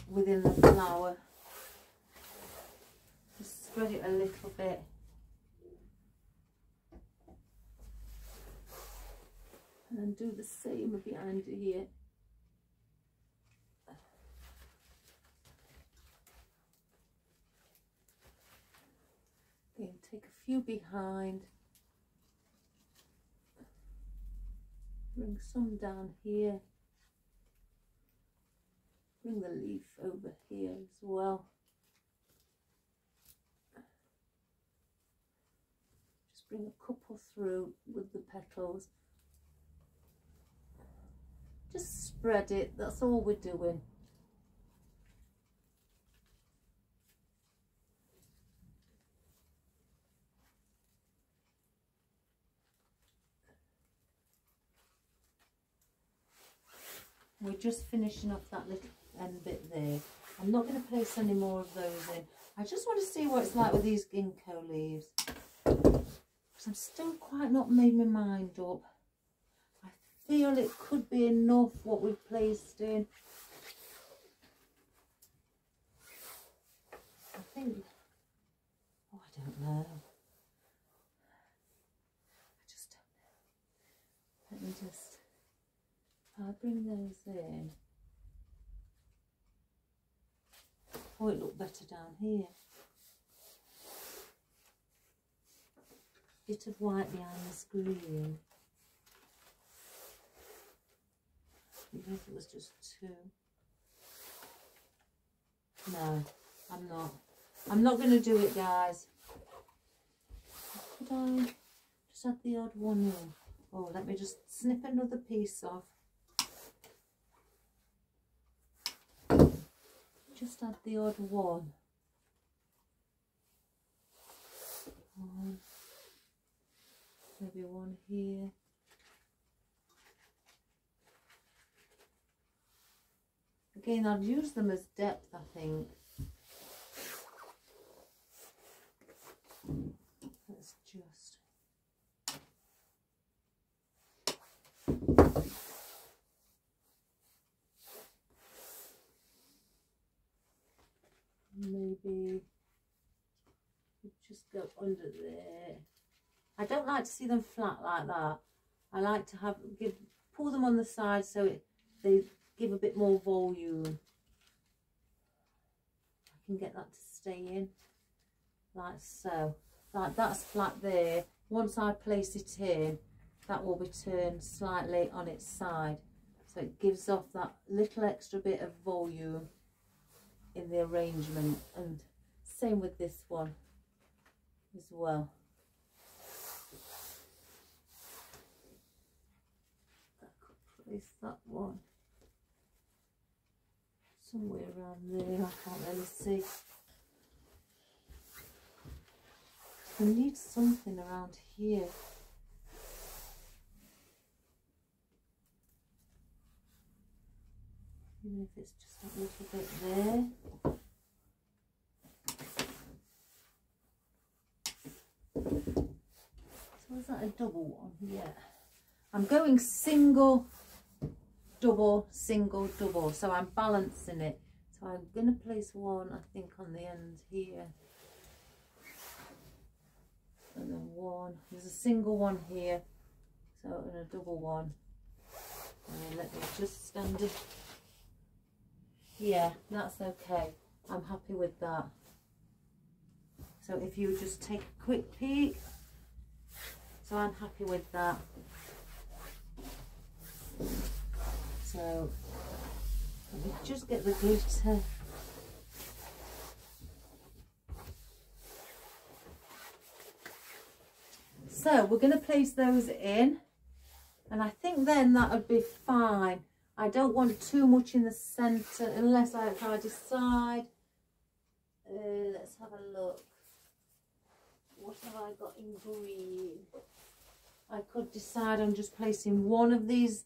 within the flower. Just spread it a little bit. And then do the same behind it here. Again, take a few behind. Bring some down here. Bring the leaf over here as well. Just bring a couple through with the petals. Just spread it, that's all we're doing. We're just finishing off that little end bit there. I'm not going to place any more of those in. I just want to see what it's like with these ginkgo leaves, because I'm still quite not made my mind up. I feel it could be enough what we've placed in. I think, oh, I don't know. I just don't know. Let me just, I'll bring those in. Oh, it looked better down here. Bit of white behind this green. Even if it was just 2. No, I'm not. I'm not going to do it, guys. Could I just add the odd one in? Oh, let me just snip another piece off. Just add the odd one. Maybe one here. Again, I'd use them as depth, I think. Let's just... maybe just go under there. I don't like to see them flat like that. I like to pull them on the side so they give a bit more volume. I can get that to stay in like so. Like that's flat there. Once I place it in, that will be turned slightly on its side. So it gives off that little extra bit of volume in the arrangement, and same with this one as well. I could place that one somewhere around there, I can't really see. We need something around here. Even if it's just a little bit there. So is that a double one? Yeah. I'm going single, double, single, double. So I'm balancing it. So I'm going to place one, I think, on the end here. And then one. There's a single one here. So, and a double one. And let me just stand it. Yeah, that's okay. I'm happy with that. So if you just take a quick peek. So I'm happy with that. So let me just get the glitter. So we're going to place those in, and I think then that would be fine. I don't want too much in the centre unless if I decide. Let's have a look. What have I got in green? I could decide on just placing one of these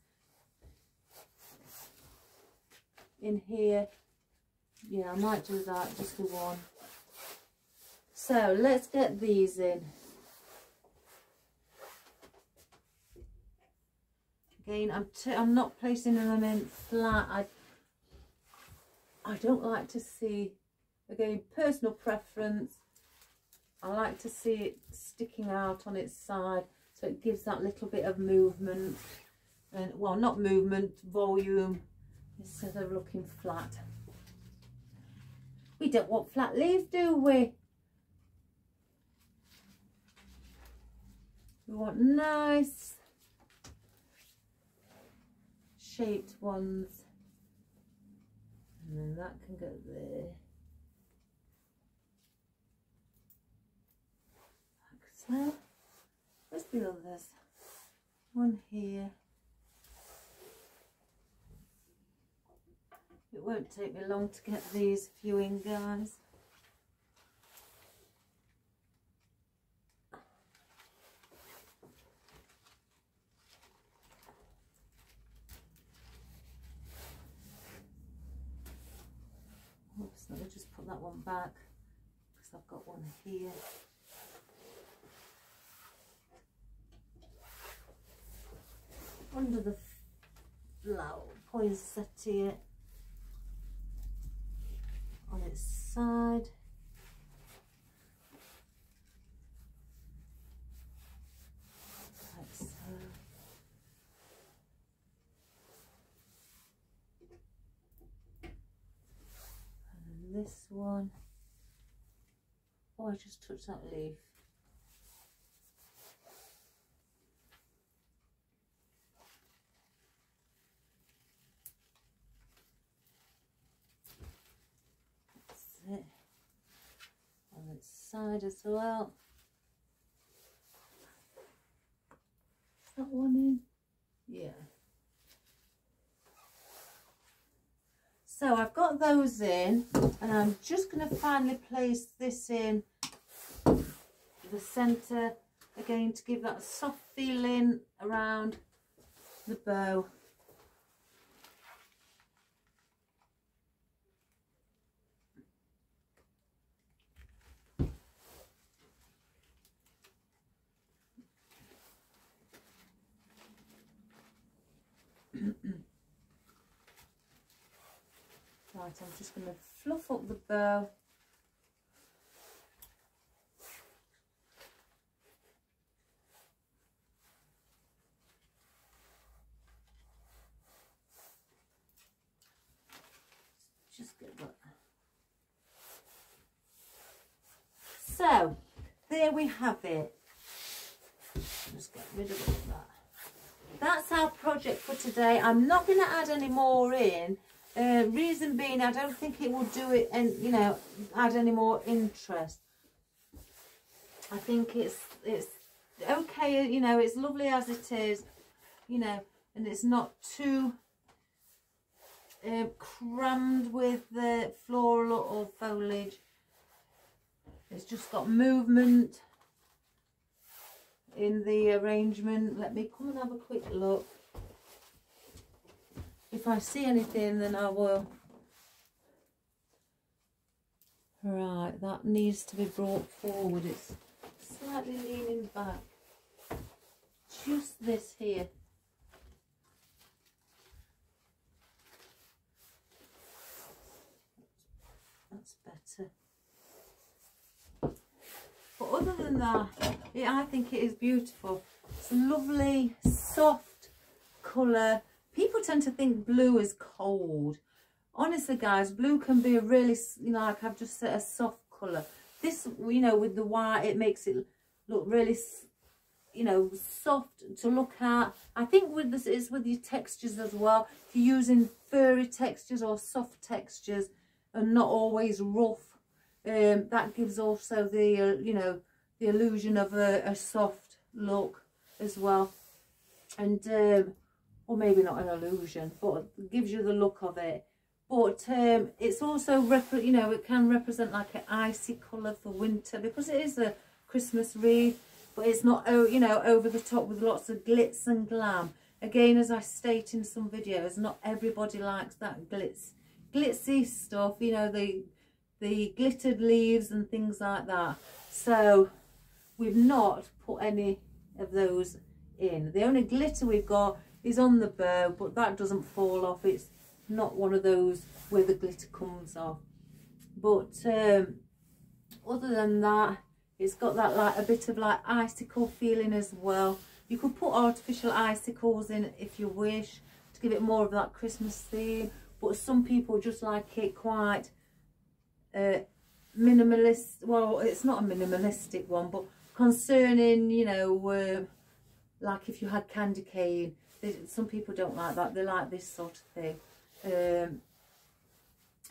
in here. Yeah, I might do that, just the one. So let's get these in. Again, I'm not placing them in flat. I don't like to see, again, personal preference. I like to see it sticking out on its side, so it gives that little bit of movement, and well, not movement, volume, instead of looking flat. We don't want flat leaves, do we? We want nice shaped ones, and then that can go there, like so. Where's the others? One here. It won't take me long to get these few in, guys. Oops, let me just put that one back because I've got one here. Under the flower, poinsettia on its side. Like so. And then this one. Oh, I just touched that leaf. It on its side as well. Is that one in? Yeah. So I've got those in, and I'm just going to finally place this in the centre again to give that soft feeling around the bow. Right, I'm just going to fluff up the bow. Just get that. So, there we have it. Just get rid of all that. that's our project for today. I'm not going to add any more in. Reason being, I don't think it will do it and, you know, add any more interest. I think it's okay, you know, it's lovely as it is, you know, and it's not too crammed with the floral or foliage. It's just got movement in the arrangement. Let me come and have a quick look. If I see anything, then I will. Right, that needs to be brought forward. It's slightly leaning back. Just this here. That's better. But other than that, yeah, I think it is beautiful. It's a lovely, soft colour. People tend to think blue is cold. Honestly, guys, blue can be a really, you know, like I've just said, a soft colour. This, you know, with the white, it makes it look really, you know, soft to look at. I think with this, it's with your textures as well. If you're using furry textures or soft textures and not always rough, that gives also the, you know, the illusion of a soft look as well. And, or maybe not an illusion, but it gives you the look of it. But it's also, you know, it can represent like an icy colour for winter, because it is a Christmas wreath, but it's not, you know, over the top with lots of glitz and glam. Again, as I state in some videos, not everybody likes that glitzy stuff, you know, the glittered leaves and things like that. So we've not put any of those in. The only glitter we've got is on the bow, but that doesn't fall off. It's not one of those where the glitter comes off. But other than that, it's got that like a bit of like icicle feeling as well. You could put artificial icicles in if you wish to give it more of that Christmas theme, but some people just like it quite minimalist. Well, it's not a minimalistic one, but concerning, you know, like if you had candy cane, some people don't like that. They like this sort of thing,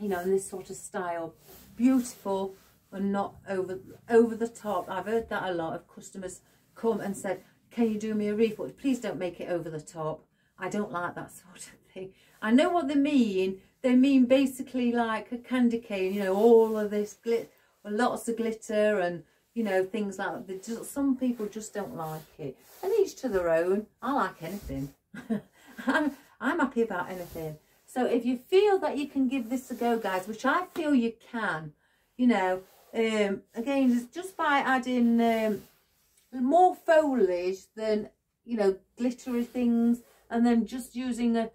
you know, in this sort of style. Beautiful and not over the top. I've heard that a lot of customers come and said, can you do me a wreath, but please don't make it over the top. I don't like that sort of thing. I know what they mean. They mean basically like a candy cane, you know, all of this glitter, lots of glitter and, you know, things like that. Some people just don't like it. And each to their own. I like anything. I'm happy about anything. So if you feel that you can give this a go, guys, which I feel you can, you know, again, it's just by adding more foliage than, you know, glittery things, and then just using a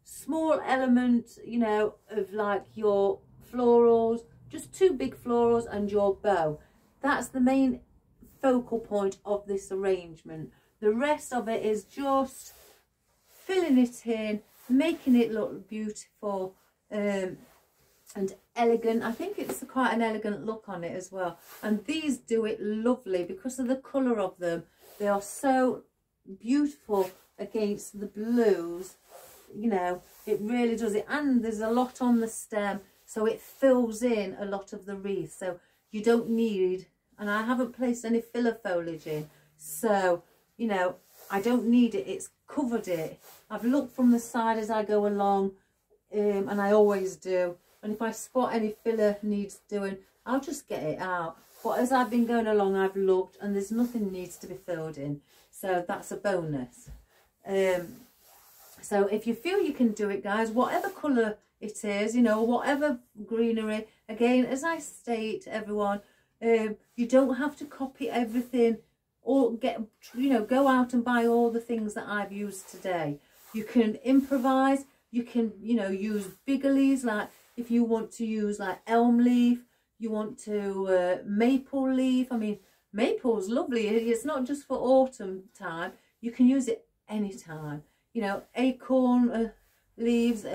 small element, you know, of like your florals, just 2 big florals and your bow. That's the main focal point of this arrangement. The rest of it is just filling it in, making it look beautiful and elegant. I think it's quite an elegant look on it as well. And these do it lovely because of the colour of them. They are so beautiful against the blues. You know, it really does it. And there's a lot on the stem, so it fills in a lot of the wreath. So you don't need, and I haven't placed any filler foliage in, so, you know, I don't need it. It's covered it. I've looked from the side as I go along, and I always do. And if I spot any filler needs doing, I'll just get it out. But as I've been going along, I've looked, and there's nothing needs to be filled in. So that's a bonus. So if you feel you can do it, guys, whatever colour it is, you know, whatever greenery, again, as I state, everyone, you don't have to copy everything or get, you know, go out and buy all the things that I've used today. You can improvise. You can, you know, use bigger leaves, like if you want to use like elm leaf, you want to maple leaf. I mean, maple's lovely. It's not just for autumn time. You can use it anytime. You know, acorn leaves,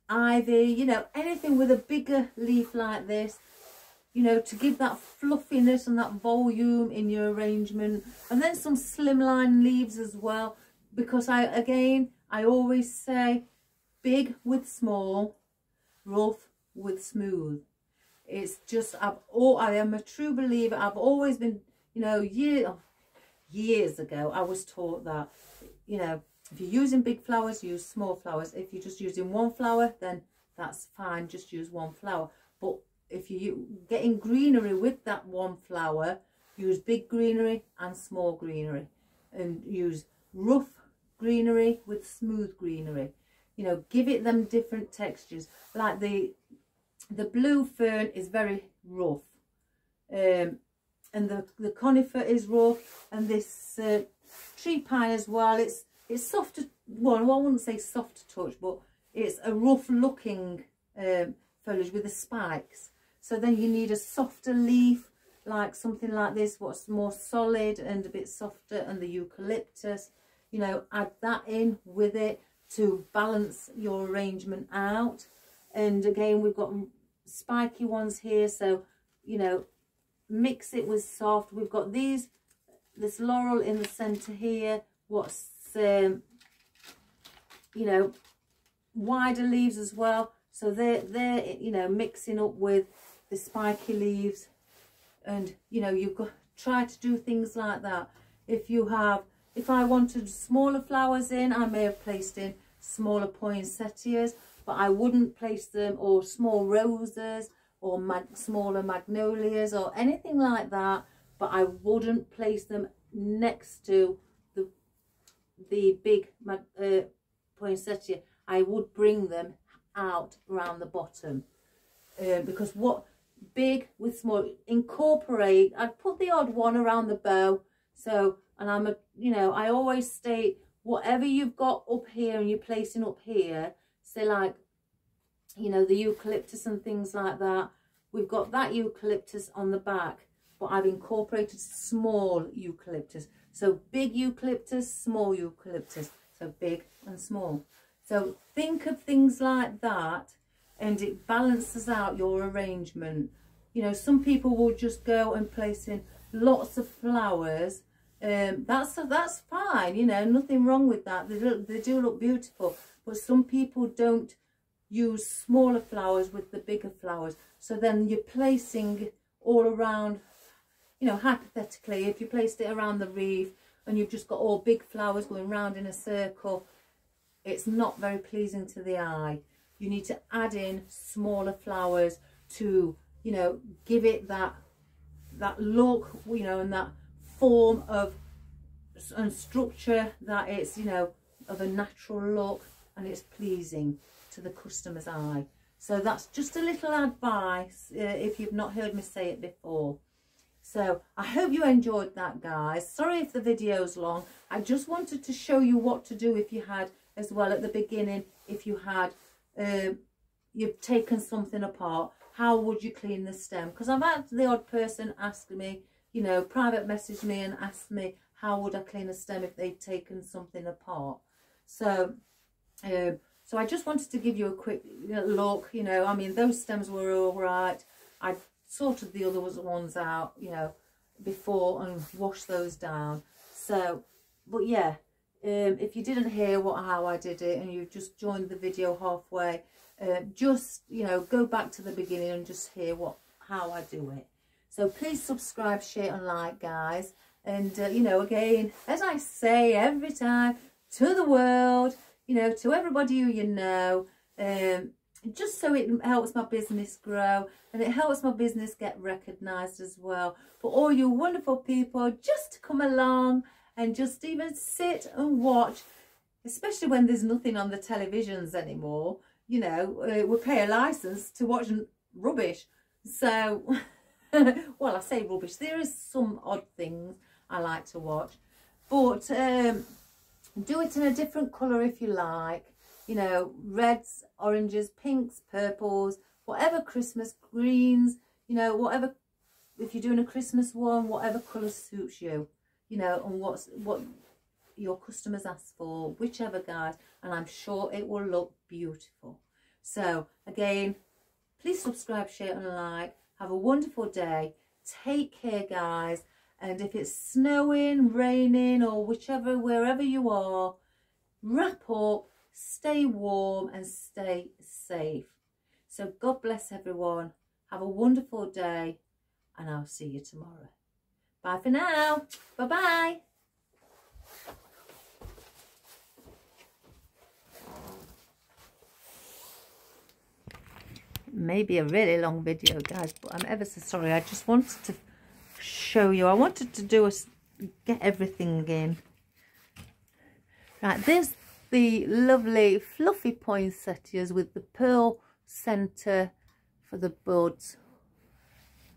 ivy, you know, anything with a bigger leaf like this, you know, to give that fluffiness and that volume in your arrangement. And then some slimline leaves as well. because I always say big with small, rough with smooth. It's just, I am a true believer. I've always been, you know, years ago, I was taught that, you know, if you're using big flowers, use small flowers. If you're just using one flower, then that's fine, just use one flower. But if you're getting greenery with that one flower, use big greenery and small greenery, and use rough greenery with smooth greenery. You know, give it them different textures. Like the blue fern is very rough, and the conifer is rough, and this tree pine as well, it's soft to, well, I wouldn't say soft to touch, but it's a rough looking foliage with the spikes. So then you need a softer leaf, like something like this, what's more solid and a bit softer, and the eucalyptus, you know, add that in with it to balance your arrangement out. And again, we've got spiky ones here, so, you know, mix it with soft. We've got this laurel in the center here, what's you know, wider leaves as well, so they're you know, mixing up with the spiky leaves. And you know, you've got try to do things like that. If I wanted smaller flowers in, I may have placed in smaller poinsettias, but I wouldn't place them, or small roses, or smaller magnolias, or anything like that. But I wouldn't place them next to the big poinsettia. I would bring them out around the bottom, because what big with small, incorporate, I'd put the odd one around the bow. So, and you know, I always state, whatever you've got up here and you're placing up here, say like, you know, the eucalyptus and things like that, we've got that eucalyptus on the back, but I've incorporated small eucalyptus. So big eucalyptus, small eucalyptus, so big and small. So think of things like that, and it balances out your arrangement. You know, some people will just go and place in lots of flowers. That's fine, you know, nothing wrong with that. They do look beautiful, but some people don't use smaller flowers with the bigger flowers. So then you're placing all around, you know, hypothetically, if you placed it around the wreath and you've just got all big flowers going round in a circle, it's not very pleasing to the eye. You need to add in smaller flowers to, you know, give it that look, you know, and that form of and structure, that it's, you know, of a natural look, and it's pleasing to the customer's eye. So that's just a little advice, if you've not heard me say it before. So I hope you enjoyed that, guys. Sorry if the video's long. I just wanted to show you what to do if you had, as well at the beginning, if you had you've taken something apart, how would you clean the stem? Because I've had the odd person ask me, you know, private message me and ask me how would I clean a stem if they'd taken something apart. So so I just wanted to give you a quick look. You know, I mean, those stems were all right. I sorted the other ones out, you know, before, and washed those down. So, but yeah, if you didn't hear how I did it and you just joined the video halfway, just, you know, go back to the beginning and just hear how I do it. So please subscribe, share and like, guys. And you know, again, as I say every time, to the world, you know, to everybody who you know, just so it helps my business grow, and it helps my business get recognised as well. For all you wonderful people just to come along and just even sit and watch, especially when there's nothing on the televisions anymore. You know, we pay a licence to watch rubbish. So, well, I say rubbish. There is some odd things I like to watch. But do it in a different colour if you like. You know, reds, oranges, pinks, purples, whatever Christmas, greens, you know, whatever, if you're doing a Christmas one, whatever colour suits you, you know, and what your customers ask for, whichever, guys, and I'm sure it will look beautiful. So again, please subscribe, share and like. Have a wonderful day. Take care, guys. And if it's snowing, raining, or whichever, wherever you are, wrap up, stay warm and stay safe. So God bless everyone. Have a wonderful day and I'll see you tomorrow. Bye for now. Bye-bye. Maybe a really long video, guys, but I'm ever so sorry. I just wanted to show you. I wanted to do get everything in. Right, there's the lovely fluffy poinsettias with the pearl centre for the buds.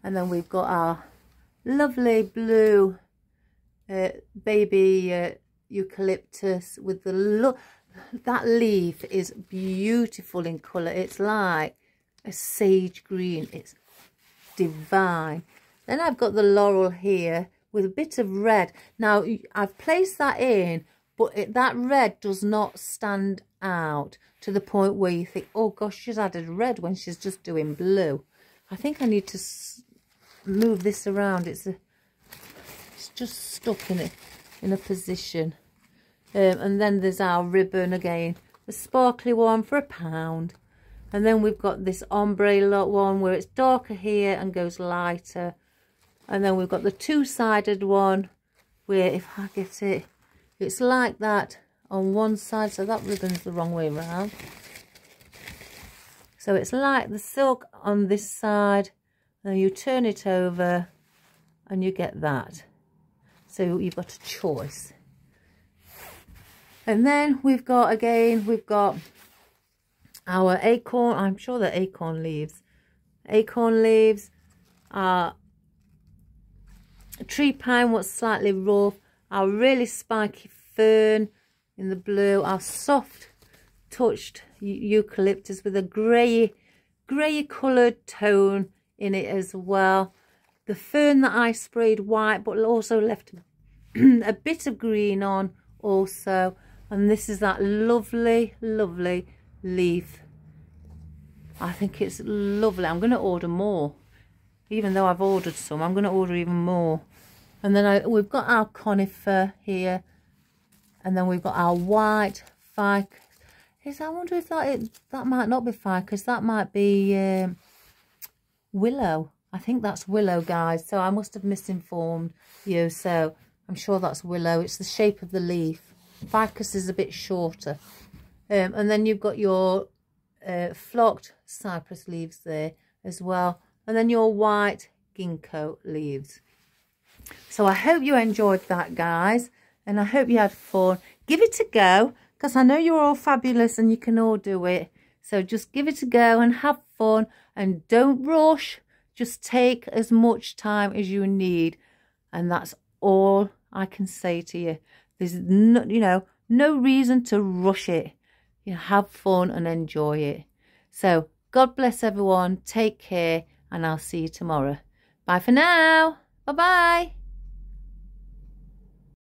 And then we've got our lovely blue baby eucalyptus with the that leaf is beautiful in colour. It's like a sage green. It's divine. Then I've got the laurel here with a bit of red. Now I've placed that in, but that red does not stand out to the point where you think, oh gosh, she's added red when she's just doing blue. I think I need to move this around. It's just stuck in a position. And then there's our ribbon again, the sparkly one for £1. And then we've got this ombre lot one where it's darker here and goes lighter. And then we've got the two-sided one where, if I get it, it's like that on one side. So that ribbon's the wrong way around. So it's like the silk on this side. And you turn it over and you get that. So you've got a choice. And then we've got, again, we've got our acorn. I'm sure they're acorn leaves. Acorn leaves. Our tree pine, what's slightly rough. Our really spiky fern in the blue. Our soft touched eucalyptus with a grey coloured tone in it as well. The fern that I sprayed white but also left a bit of green on also. And this is that lovely leaf. I think it's lovely. I'm going to order more. Even though I've ordered some, I'm going to order even more. And then we've got our conifer here. And then we've got our white ficus. I wonder if that might not be ficus. That might be willow. I think that's willow, guys. So I must have misinformed you. So I'm sure that's willow. It's the shape of the leaf. Ficus is a bit shorter. And then you've got your flocked cypress leaves there as well. And then your white gingko leaves. So I hope you enjoyed that, guys. And I hope you had fun. Give it a go, because I know you're all fabulous and you can all do it. So just give it a go and have fun. And don't rush. Just take as much time as you need. And that's all I can say to you. There's no, no reason to rush it. You know, have fun and enjoy it. So God bless everyone. Take care. And I'll see you tomorrow. Bye for now. Bye-bye.